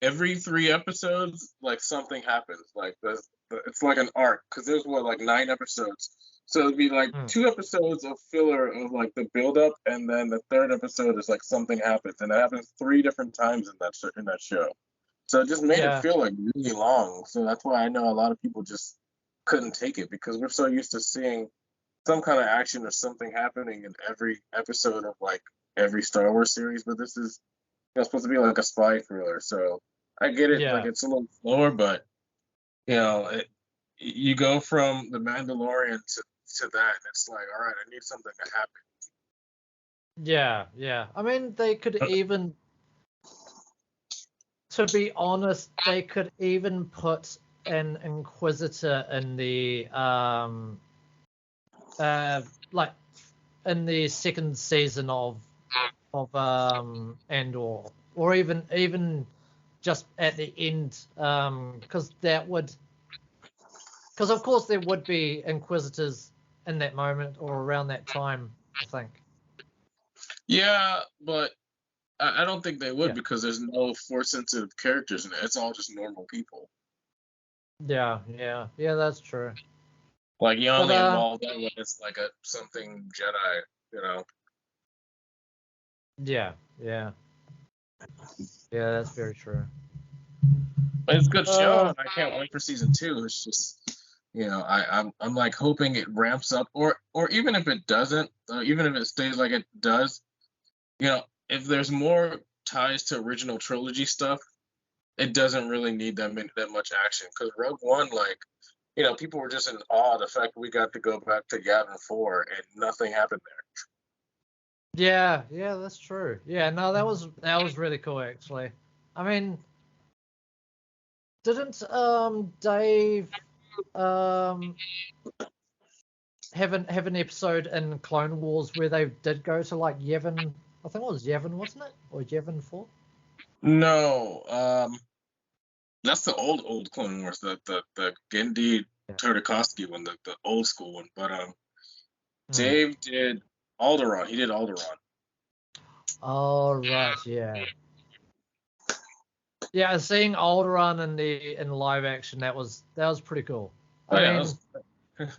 every 3 episodes, like something happens. Like it's like an arc because there's what like 9 episodes. So it'd be like Hmm. 2 episodes of filler of like the build up, and then the third episode is like something happens, and it happens 3 different times in that show. So it just made it Yeah, feel like really long. So that's why I know a lot of people just couldn't take it because we're so used to seeing some kind of action or something happening in every episode of like every Star Wars series, but this is supposed to be like a spy thriller. So I get it, like yeah, it's a little slower, but you go from the Mandalorian to that, and it's like, all right, I need something to happen. yeah, yeah. I mean, they could even, to be honest, they could even put an Inquisitor in the like in the second season of Andor, or even just at the end, because because of course there would be Inquisitors in that moment or around that time, I think. Yeah, but I don't think they would Yeah, because there's no force sensitive characters in it. It's all just normal people. yeah, yeah, yeah. That's true. Like you But only involve them when it's like a something Jedi, you know. yeah, yeah, yeah. That's very true. But it's a good show, Uh, and I can't wait for season 2. It's just, I'm like hoping it ramps up, or even if it doesn't, even if it stays like it does, if there's more ties to original trilogy stuff, it doesn't really need that much action. Because Rogue One, like, people were just in awe of the fact that we got to go back to Yavin 4 and nothing happened there. yeah, yeah. That's true. Yeah, no, that was really cool actually. I mean, didn't Dave um have an episode in Clone Wars where they did go to like Yavin? I think it was Yavin, wasn't it? Or Yavin 4? No, that's the old Clone Wars, the Gendy Yeah. Tartakovsky one, the old school one. But Hmm. Dave did Alderaan. He did Alderaan. Oh right, yeah. Yeah, seeing Alderaan in live action, that was pretty cool. Oh I yeah, mean,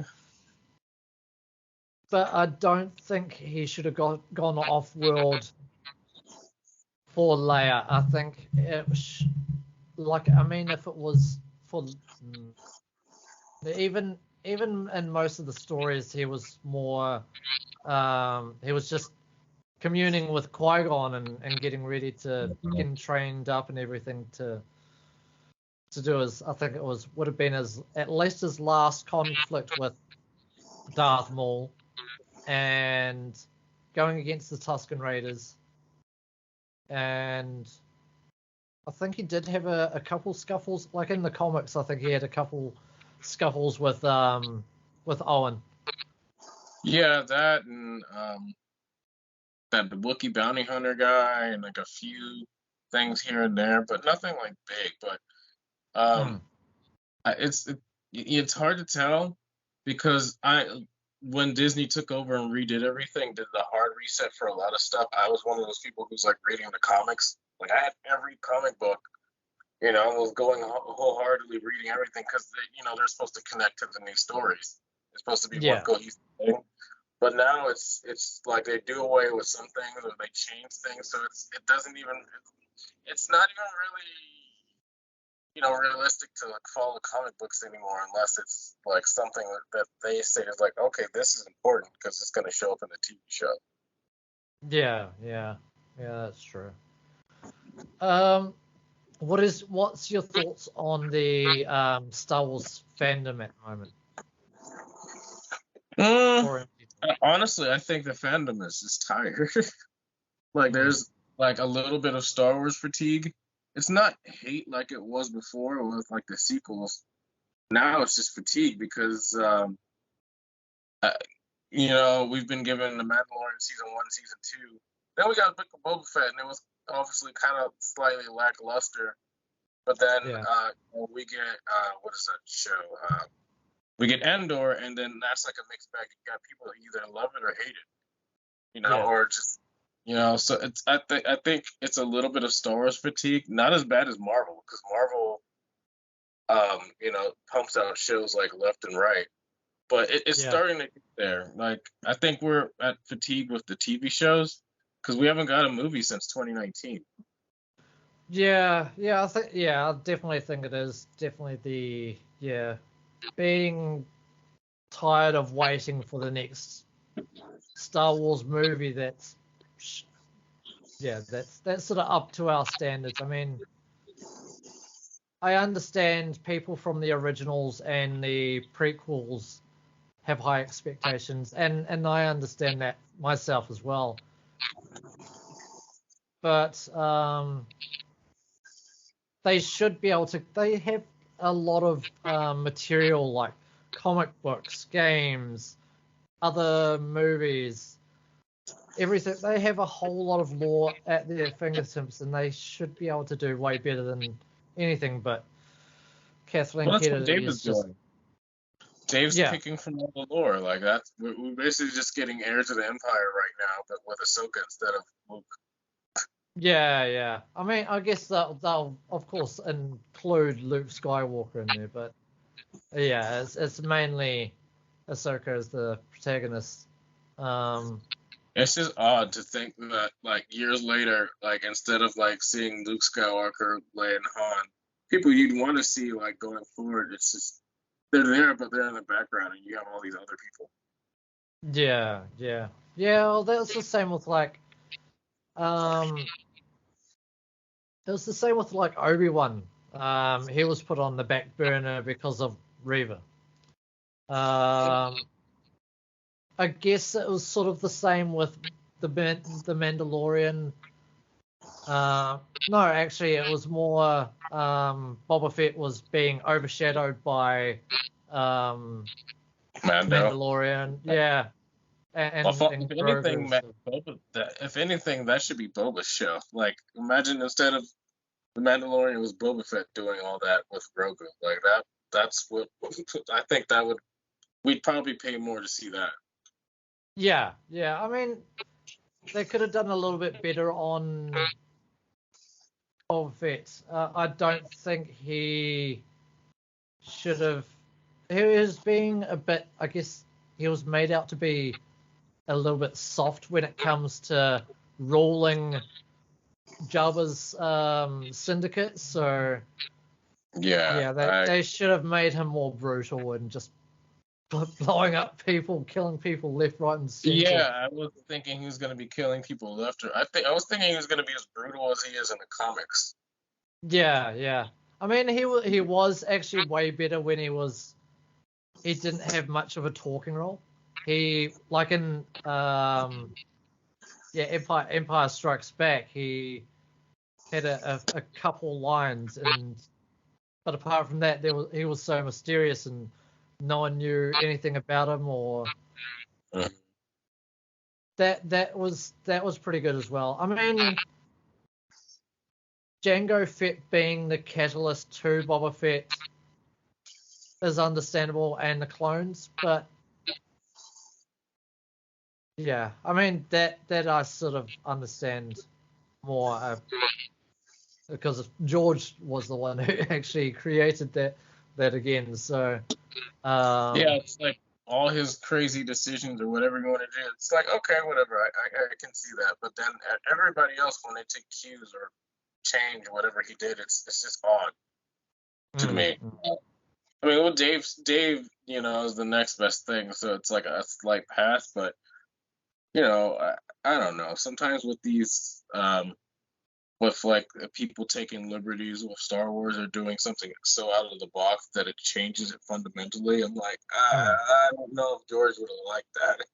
but I don't think he should have gone off world for Leia. I think it was like, I mean, if it was for even in most of the stories, he was more he was just communing with Qui-Gon and getting ready to getting trained up and everything to do his, I think it would have been his, at least his last conflict with Darth Maul and going against the Tusken Raiders. And I think he did have a couple scuffles, like in the comics. I think he had a couple scuffles with Owen. yeah, that and that the Wookiee bounty hunter guy and like a few things here and there, but nothing like big. But Hmm. it's hard to tell because when Disney took over and redid everything, did the hard reset for a lot of stuff. I was one of those people who's like reading the comics. Like I had every comic book, I was going wholeheartedly reading everything because they're supposed to connect to the new stories. It's supposed to be one Yeah, cohesive thing. But now it's like they do away with some things or they change things, so it doesn't even it's not even really realistic to like follow comic books anymore unless it's like something that they say is like, okay, this is important because it's going to show up in the TV show. yeah, that's true. Um, what's your thoughts on the Star Wars fandom at the moment? Mm, Or honestly, I think the fandom is just tired. Like hmm, there's like a little bit of Star Wars fatigue. It's not hate like it was before with like the sequels. Now it's just fatigue because uh, we've been given the Mandalorian season 1, season 2. Then we got Book of Boba Fett, and it was obviously kind of slightly lackluster. But then yeah, we get what is that show? We get Endor, and then that's like a mixed bag. You got people that either love it or hate it, yeah, or just So it's I think it's a little bit of Star Wars fatigue. Not as bad as Marvel, because Marvel pumps out shows like left and right. But it's yeah, starting to get there. Like I think we're at fatigue with the TV shows because we haven't got a movie since 2019. yeah. I definitely think it is definitely being tired of waiting for the next Star Wars movie that's sort of up to our standards. I mean, I understand people from the originals and the prequels have high expectations, and I understand that myself as well. But they should be able to. They have a lot of material like comic books, games, other movies, everything. They have a whole lot of lore at their fingertips, and they should be able to do way better than anything. But Kathleen Well, that's what Kennedy Dave is is just doing. Dave's yeah, picking from all the lore. Like that's we're basically just getting heirs of the Empire right now, but with Ahsoka instead of Luke. yeah. I mean, I guess they'll of course include Luke Skywalker in there, but yeah, it's mainly Ahsoka as the protagonist. Um, It's just odd to think that like years later, like instead of like seeing Luke Skywalker, Leia, and Han, people you'd want to see like going forward, it's just they're there, but they're in the background, and you have all these other people. yeah. Well, that's the same with like um, it was the same with like Obi-Wan. He was put on the back burner because of Reva. Um, I guess it was sort of the same with the Mandalorian. No, actually, it was more Boba Fett was being overshadowed by um, Mando. Mandalorian. Yeah, Well, and if Grogu. anything, So. if anything, that should be Boba's show. Like, imagine instead of the Mandalorian, it was Boba Fett doing all that with Grogu. Like that. That's what I think that would. We'd probably pay more to see that. Yeah. I mean, they could have done a little bit better on Boba Fett. I don't think he should have. He was being a bit. I guess he was made out to be a little bit soft when it comes to ruling Jabba's syndicate. So yeah, they should have made him more brutal and just blowing up people, killing people left, right, and center. Yeah, I was thinking he was going to be killing people left. I was thinking he was going to be as brutal as he is in the comics. Yeah. I mean, he was actually way better when he didn't have much of a talking role. He like in Empire Strikes Back, he had a couple lines, but apart from that, he was so mysterious and no one knew anything about him, or that was pretty good as well. I mean, Jango Fett being the catalyst to Boba Fett is understandable, and the clones, but yeah, I mean that I sort of understand more because George was the one who actually created that again. So yeah, it's like all his crazy decisions or whatever you want to do. It's like, okay, whatever, I can see that. But then everybody else, when they take cues or change whatever he did, it's just odd to me. I mean, well, Dave, is the next best thing, so it's like a slight pass. But I don't know. Sometimes with these, with like people taking liberties with Star Wars or doing something so out of the box that it changes it fundamentally, I'm like, I don't know if George would have liked that.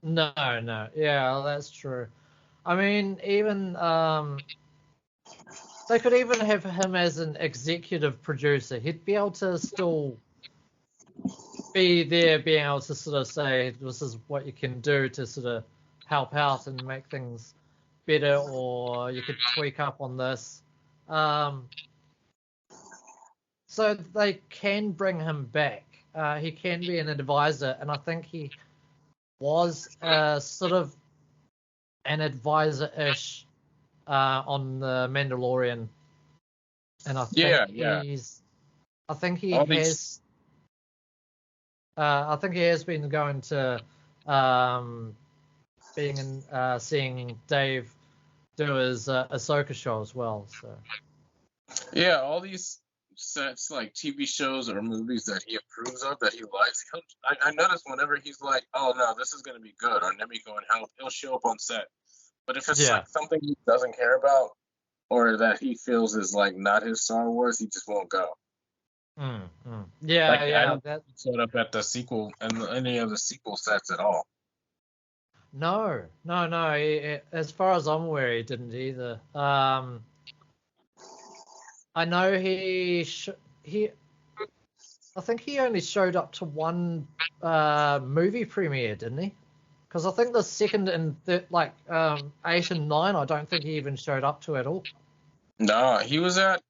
No, yeah, that's true. I mean, even they could even have him as an executive producer. He'd be able to still be there, being able to sort of say, this is what you can do to sort of help out and make things better, or you could tweak up on this. So they can bring him back. He can be an advisor, and I think he was sort of an advisor-ish on the Mandalorian, and I think I think he has been going to being in seeing Dave do his Ahsoka show as well. So yeah, all these sets like TV shows or movies that he approves of, that he likes. I notice whenever he's like, oh no, this is gonna be good, or let me go and help, he'll show up on set. But if it's like something he doesn't care about or that he feels is like not his Star Wars, he just won't go. Yeah, like, yeah. I don't showed up at the sequel and any of the sequel sets at all. No. As far as I'm aware, he didn't either. I know I think he only showed up to one movie premiere, didn't he? Because I think the second and 8 and 9, I don't think he even showed up to at all. No, he was at.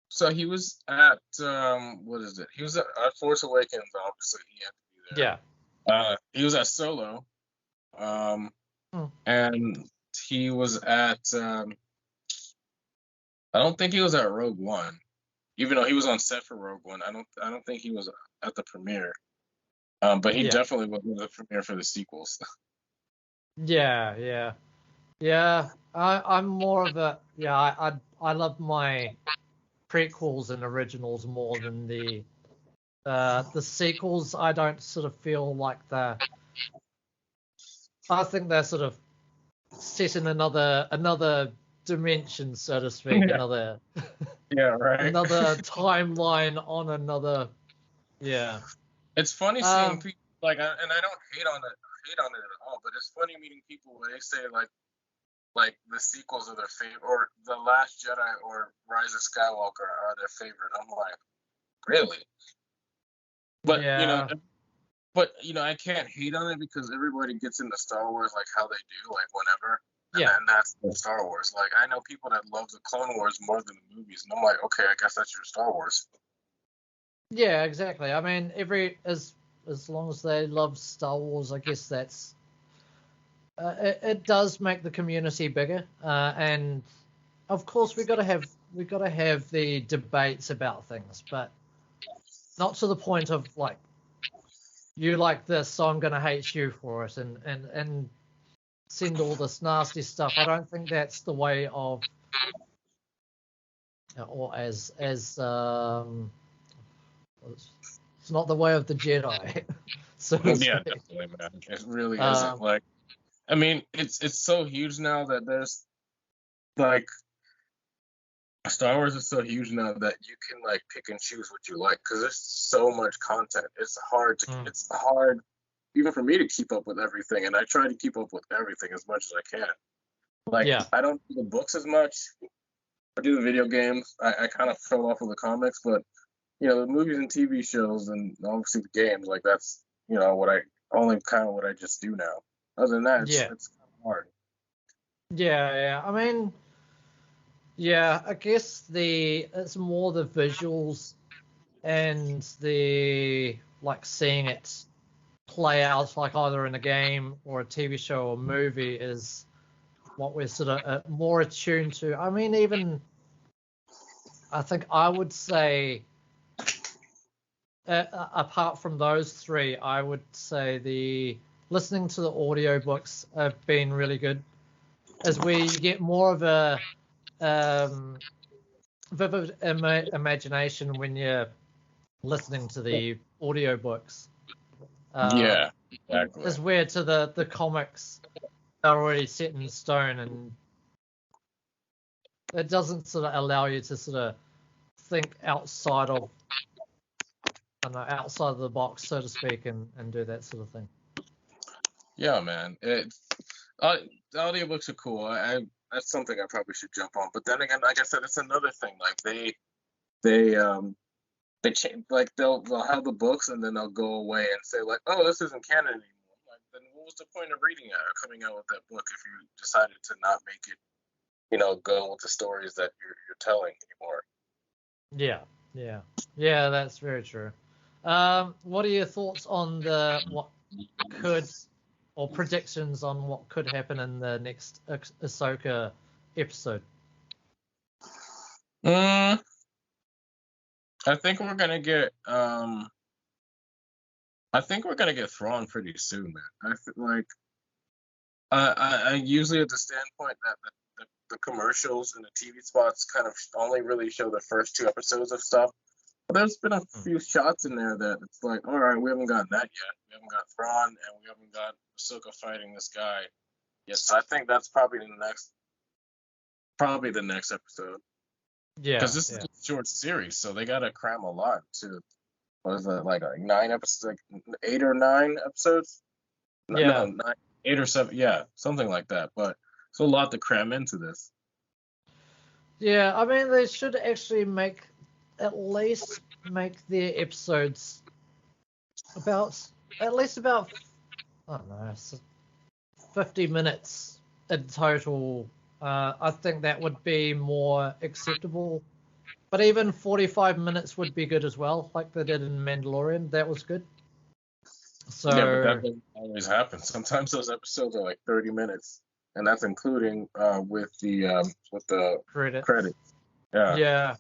So he was at what is it? He was at Force Awakens. Obviously, he had to be there. Yeah. He was at Solo, and he was at. I don't think he was at Rogue One, even though he was on set for Rogue One. I don't think he was at the premiere. But he definitely was at the premiere for the sequels. Yeah. I'm more of a I love my prequels and originals more than the sequels. I don't sort of feel like I think they're sort of set in another dimension, so to speak, another another timeline on another. Yeah. It's funny seeing people and I don't hate on it at all, but it's funny meeting people where they say like the sequels are their favorite, or The Last Jedi or Rise of Skywalker are their favorite. I'm like, really? But I can't hate on it because everybody gets into Star Wars like how they do, like whenever. And that's the Star Wars. Like, I know people that love the Clone Wars more than the movies, and I'm like, okay, I guess that's your Star Wars. Yeah, exactly. I mean, as long as they love Star Wars, I guess that's it does make the community bigger, and of course we got to have the debates about things, but not to the point of like you like this, so I'm gonna hate you for it, and send all this nasty stuff. I don't think that's the way of, or as it's not the way of the Jedi. So Yeah, definitely, man. It really isn't. Like, I mean, it's so huge now that there's like Star Wars is so huge now that you can like pick and choose what you like because there's so much content. It's hard even for me to keep up with everything, and I try to keep up with everything as much as I can. Like, yeah, I don't do the books as much. I do the video games. I kind of fell off of the comics, but the movies and TV shows and obviously the games, like that's what I just do now. Other than that, it's yeah, kind of hard. yeah. I mean, yeah, I guess it's more the visuals and the like seeing it play out like either in a game or a TV show or movie is what we're sort of more attuned to. I mean, even I think I would say apart from those three, I would say the listening to the audiobooks have been really good as we get more of a vivid imagination when you're listening to the audiobooks. Yeah, exactly. As where to the comics are already set in stone, and it doesn't sort of allow you to sort of think outside of, I don't know, outside of the box, so to speak, and do that sort of thing. Yeah, man. The audiobooks are cool. That's something I probably should jump on. But then again, like I said, it's another thing. Like they change, like they'll have the books and then they'll go away and say like, oh, this isn't canon anymore. Like, then what was the point of reading it or coming out with that book if you decided to not make it, go with the stories that you're telling anymore? Yeah, that's very true. What are your thoughts on what could, or predictions on what could happen in the next Ahsoka episode? I think we're gonna get Thrawn pretty soon, man. I feel like I usually at the standpoint that the commercials and the TV spots kind of only really show the first two episodes of stuff. But there's been a few shots in there that it's like, all right, we haven't gotten that yet. We haven't got Thrawn, and we haven't got Ahsoka fighting this guy yet. So I think that's probably the next episode. Yeah, because this is a short series, so they gotta cram a lot to. What is that, like 9 episodes, like 8 or 9 episodes? Yeah. No, 9, 8 or 7, yeah, something like that. But it's a lot to cram into this. Yeah, I mean, they should actually at least make their episodes at least about, I don't know, 50 minutes in total. I think that would be more acceptable. But even 45 minutes would be good as well, like they did in Mandalorian. That was good. So Yeah, but that doesn't always happen. Sometimes those episodes are like 30 minutes, and that's including with the credits. Yeah.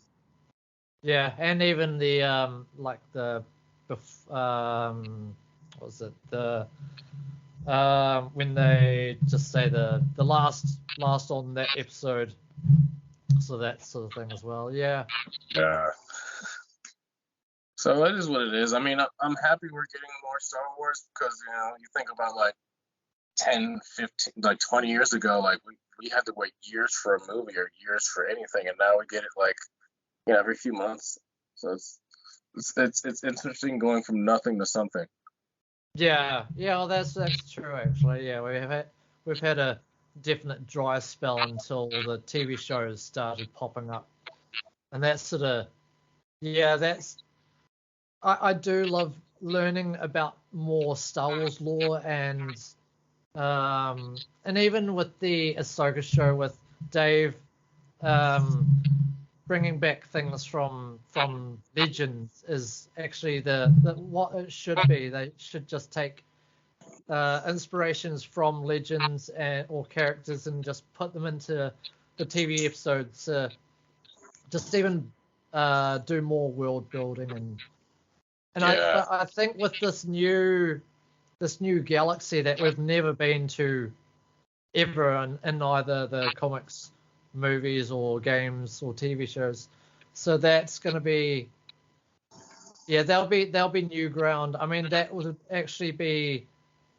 Yeah, and even the like what was it, the when they just say the last on that episode, so that sort of thing as well. Yeah. So that is what it is. I mean, I'm happy we're getting more Star Wars because you think about like 10, 15, like 20 years ago, like we had to wait years for a movie or years for anything, and now we get it like every few months. So it's interesting going from nothing to something. Yeah, well, that's true actually. Yeah, we've had a definite dry spell until the TV shows started popping up, and that's sort of I do love learning about more Star Wars lore and even with the Ahsoka show with Dave bringing back things from Legends is actually the what it should be. They should just take inspirations from legends or characters and just put them into the TV episodes. Just even do more world building Yeah. I think with this new galaxy that we've never been to ever in either the comics, movies, or games or TV shows. So that's going to be, yeah, there'll be new ground. I mean, that would actually be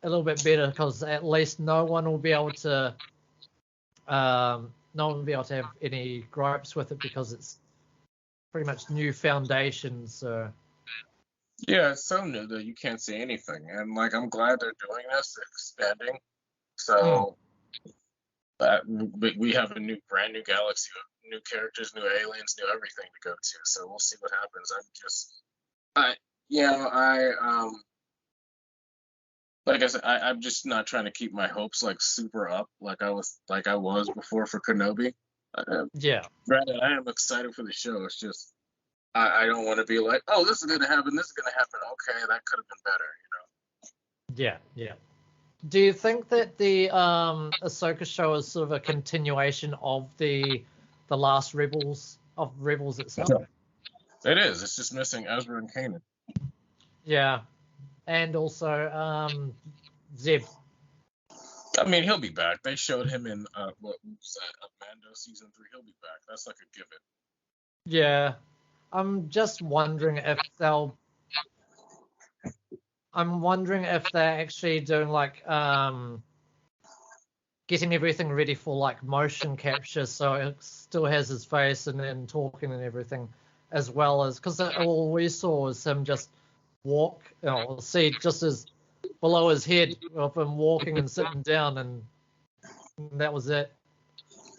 a little bit better because at least no one will be able to have any gripes with it because it's pretty much new foundations. So Yeah, it's so new that you can't say anything. And like I'm glad they're doing this, expanding. So that we have a brand new galaxy of new characters, new aliens, new everything to go to. So we'll see what happens. Like I said, I'm just not trying to keep my hopes like super up like I was before for Kenobi. yeah, Granted, I am excited for the show. It's just I don't want to be like, oh, this is gonna happen, this is gonna happen. Okay, that could have been better, yeah. Do you think that the Ahsoka show is sort of a continuation of the last Rebels itself? It is. It's just missing Ezra and Kanan. Yeah, and also Zeb. I mean, he'll be back. They showed him in what was that? Mando season 3. He'll be back. That's like a given. Yeah, I'm just wondering if they'll. I'm wondering if they're actually doing like getting everything ready for like motion capture, so it still has his face and then talking and everything, as well as because all we saw was him just walk, see just as below his head of him walking and sitting down, and that was it.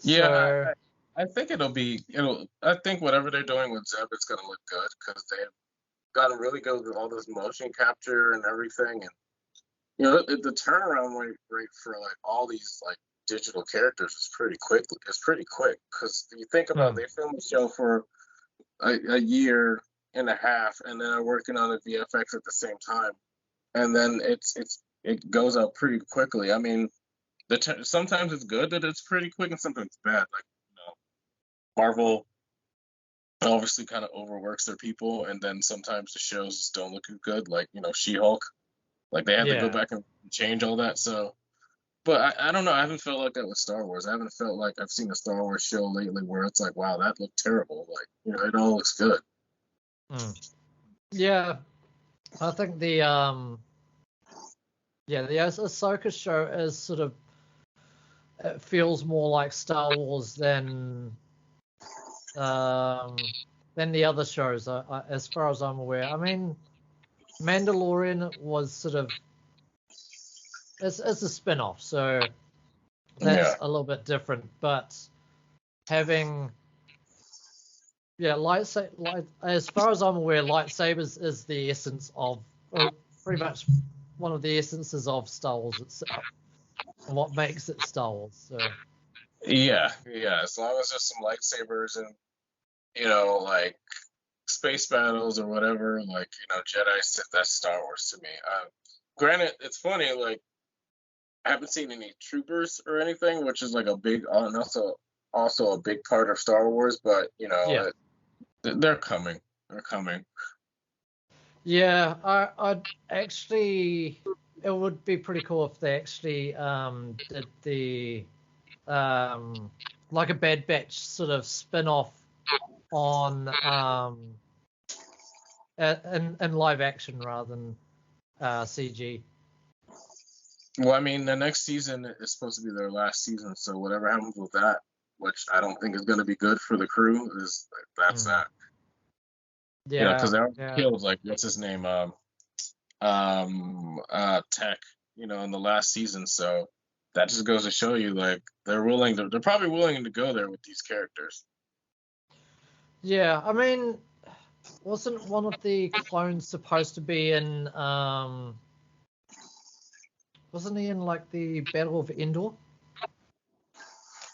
Yeah, So I think I think whatever they're doing with Zeb, it's gonna look good because they've gotten really good with all this motion capture and everything, and the turnaround rate for like all these like digital characters is pretty quick. It's pretty quick because you think about they filmed the show for a year and a half, and then are working on the VFX at the same time, and then it goes out pretty quickly. I mean, sometimes it's good that it's pretty quick, and sometimes it's bad. Like Marvel obviously kind of overworks their people, and then sometimes the shows just don't look good. Like She-Hulk, like they had to go back and change all that. So, but I don't know. I haven't felt like that with Star Wars. I haven't felt like I've seen a Star Wars show lately where it's like, wow, that looked terrible. Like it all looks good. Yeah, I think the Ahsoka show is sort of, it feels more like Star Wars than the other shows, as far as I'm aware. I mean, Mandalorian was sort of it's a spin-off, so that's a little bit different. But having as far as I'm aware, lightsabers is the essence of, or pretty much one of the essences of Star Wars itself, and what makes it Star Wars. So. Yeah. As long as there's some lightsabers and like space battles or whatever, like Jedi Sith, that's Star Wars to me. Granted, it's funny, like I haven't seen any troopers or anything, which is like a big, and also a big part of Star Wars. But they're coming. They're coming. Yeah, I'd actually. It would be pretty cool if they actually did the like a Bad Batch sort of spin-off on in live action rather than CG. Well, I mean, the next season is supposed to be their last season, so whatever happens with that, which I don't think is going to be good for the crew, that's that. Yeah, because they already killed like what's his name, Tech, in the last season. So that just goes to show you, like they're probably willing to go there with these characters. Yeah, I mean, wasn't one of the clones supposed to be in? Wasn't he in like the Battle of Endor?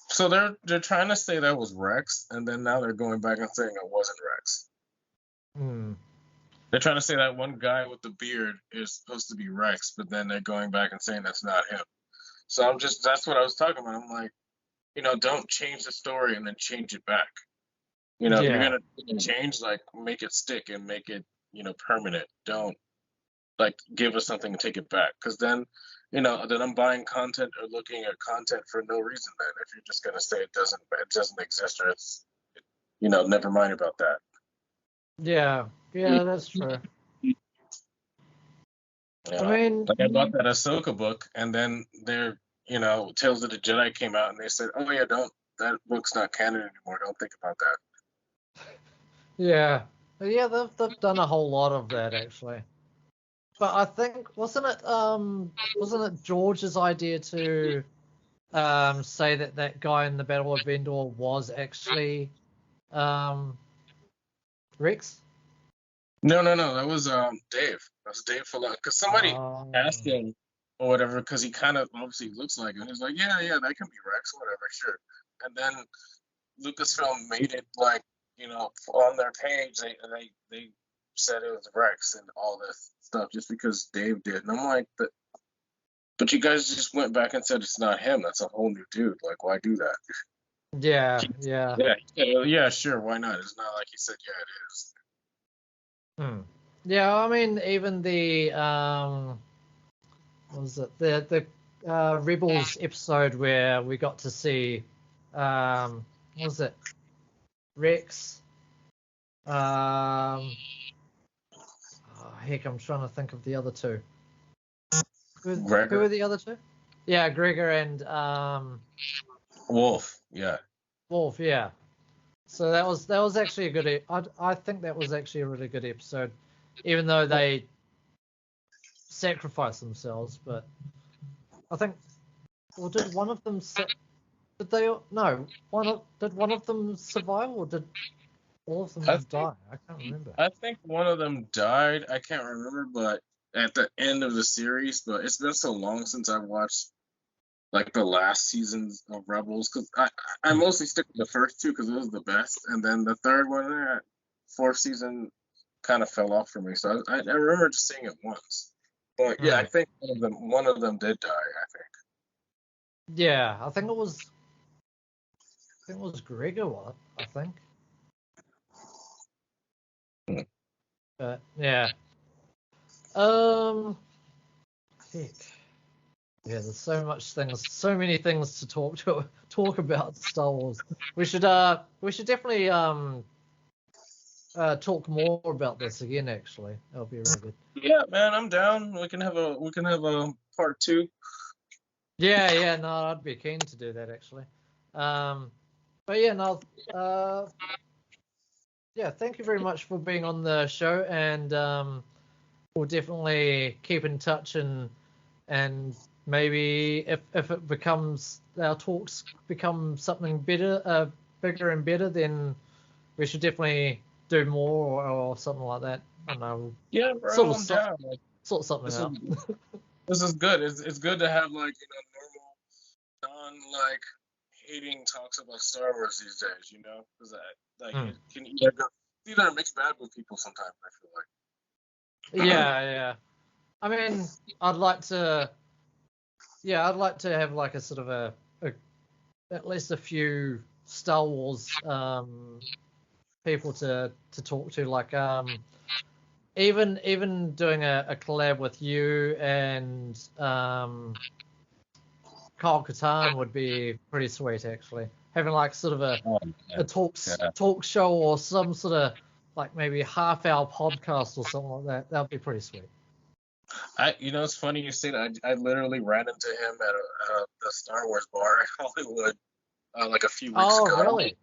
So they're trying to say that was Rex, and then now they're going back and saying it wasn't Rex. They're trying to say that one guy with the beard is supposed to be Rex, but then they're going back and saying that's not him. So that's what I was talking about. I'm like, don't change the story and then change it back. If you're Yeah. gonna change, like, make it stick and make it, permanent. Don't, like, give us something and take it back, because then, then I'm buying content or looking at content for no reason. Then, if you're just gonna say it doesn't exist, or it's, never mind about that. Yeah, that's true. I mean, like, I bought that Ahsoka book, and then Tales of the Jedi came out, and they said, "Oh yeah, that book's not canon anymore. Don't think about that." yeah, they've done a whole lot of that actually. But I think wasn't it George's idea to say that guy in the Battle of Endor was actually Rex? No, that was Dave. That was Dave Filoni, because somebody asked him or whatever, because he kind of obviously looks like him. He's like, yeah, that can be Rex, whatever, sure. And then Lucasfilm made it like, on their page they said it was Rex and all this stuff just because Dave did. And I'm like, but you guys just went back and said it's not him. That's a whole new dude. Like, why do that? Yeah, sure, why not? It's not like he said, yeah, it is. Yeah, I mean, even the what was it, the Rebels episode where we got to see what was it, Rex, heck, I'm trying to think of the other two. Who were the other two? Yeah, Gregor and Wolf. Yeah. Wolf. Yeah. So that was actually a good. I think that was actually a really good episode, even though they sacrificed themselves. But I think, or did one of them? Did they? No. Did one of them survive, or did all of them die? I can't remember. I think one of them died. I can't remember, but at the end of the series. But it's been so long since I've watched like the last seasons of Rebels, because I mostly stick with the first two because it was the best, and then the third one, fourth season, kind of fell off for me. So I remember just seeing it once. But yeah, I think one of them did die. I think. Yeah, I think it was Gregor. I think. But yeah. Heck. Yeah, there's so many things to talk about Star Wars. We should definitely talk more about this again. Actually, that'll be really good. Yeah, man, I'm down. We can have a part 2. Yeah, no, I'd be keen to do that actually. But yeah, no, yeah, thank you very much for being on the show, and we'll definitely keep in touch, and maybe if it becomes, our talks become something better, bigger and better, then we should definitely do more or something like that. I don't know. Yeah, bro, I'm down. Sort something out. This is good. It's good to have, like, normal, like hating talks about Star Wars these days, because it can either a mixed bag with people sometimes, I feel like. Yeah. I mean, I'd like to have like a sort of at least a few Star Wars people to talk to, like even doing a collab with you and Kyle Katarn would be pretty sweet, actually. Having like sort of a talk show or some sort of like maybe half-hour podcast or something like that. That would be pretty sweet. It's funny you say that. I literally ran into him at the Star Wars bar in Hollywood like a few weeks ago. Oh, really?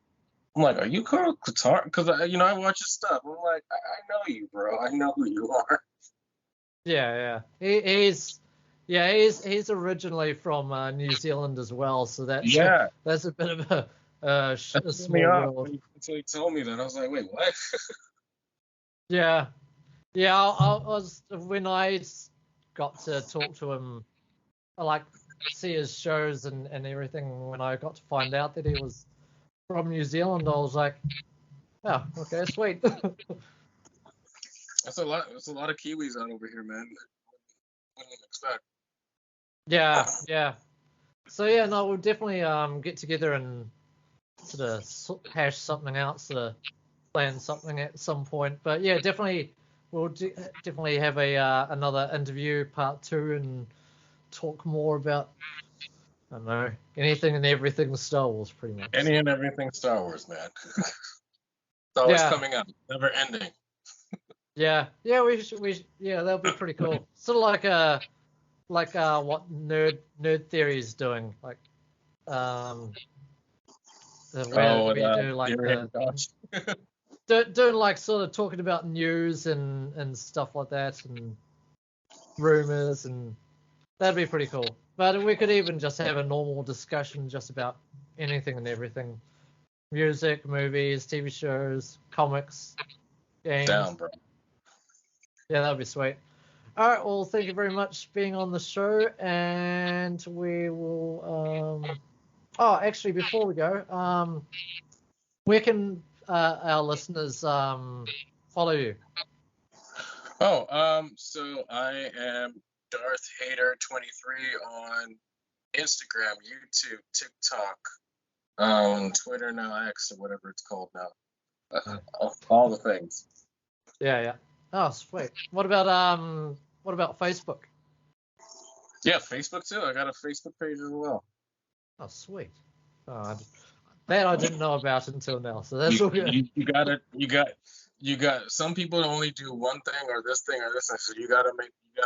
I'm like, are you Carl Katarn? Because I watch his stuff. I'm like, I know you, bro. I know who you are. Yeah. He's originally from New Zealand as well, so that's a bit of a small world. Until he told me that, I was like, wait, what? Yeah. I was, when I got to talk to him, I like see his shows and everything. When I got to find out that he was from New Zealand, I was like, oh, okay, sweet. That's a lot. That's a lot of Kiwis out over here, man. Wouldn't expect. Yeah, yeah. So yeah, no, we'll definitely get together and sort of hash something out, sort of plan something at some point. But yeah, definitely we'll definitely have a another interview part 2 and talk more about, I don't know, anything and everything Star Wars, pretty much. Any and everything Star Wars, man. It's always Yeah, coming up, never ending. yeah, yeah. Yeah, that'll be pretty cool. Sort of like what nerd theory is doing, like where Oh, you do like Theory and Dodge. doing like sort of talking about news and stuff like that and rumors, and that'd be pretty cool. But we could even just have a normal discussion just about anything and everything: music, movies, TV shows, comics, games. Down, bro. Yeah, that'd be sweet. All right, well, thank you very much for being on the show, and we will. Oh, actually, before we go, where can our listeners follow you? Oh, so I am Darth Hater 23 on Instagram, YouTube, TikTok, Twitter now, X or whatever it's called now. All the things. Yeah, yeah. Oh, sweet. What about Facebook? Yeah, Facebook too. I got a Facebook page as well. Oh, sweet. Oh, that I didn't know about until now, so that's all good. You got. Some people only do one thing or this thing or this thing, so you gotta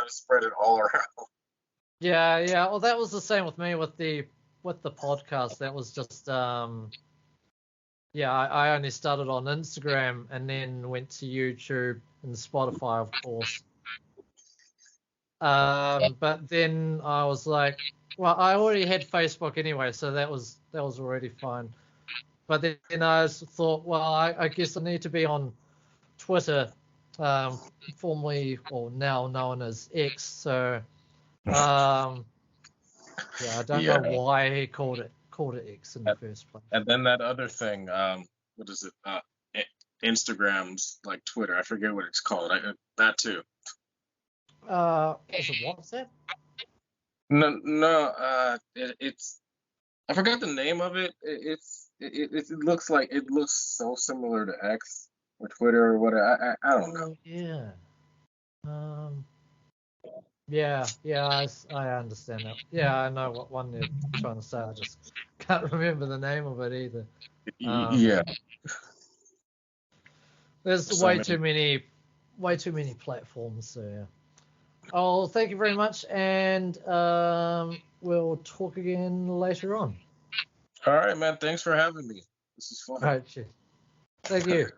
spread it all around. Yeah, yeah. Well, that was the same with me with the podcast. That was just yeah. I only started on Instagram and then went to YouTube and Spotify, of course. But then I was like, well, I already had Facebook anyway, so that was already fine. But then I thought, well, I guess I need to be on Twitter, formerly or now known as X. So, yeah, I don't know why he called it X in the first place. And then that other thing, what is it? Instagram's like Twitter. I forget what it's called. That too. What's that? No. It's I forgot the name of it. It looks so similar to X or Twitter or whatever. I don't know. Yeah. Yeah, I understand that. Yeah, I know what one you're trying to say. I just can't remember the name of it either. Yeah. There's way too many platforms. So yeah. Oh, thank you very much, and we'll talk again later on. All right, man. Thanks for having me. This is fun. All right, cheers. Thank you.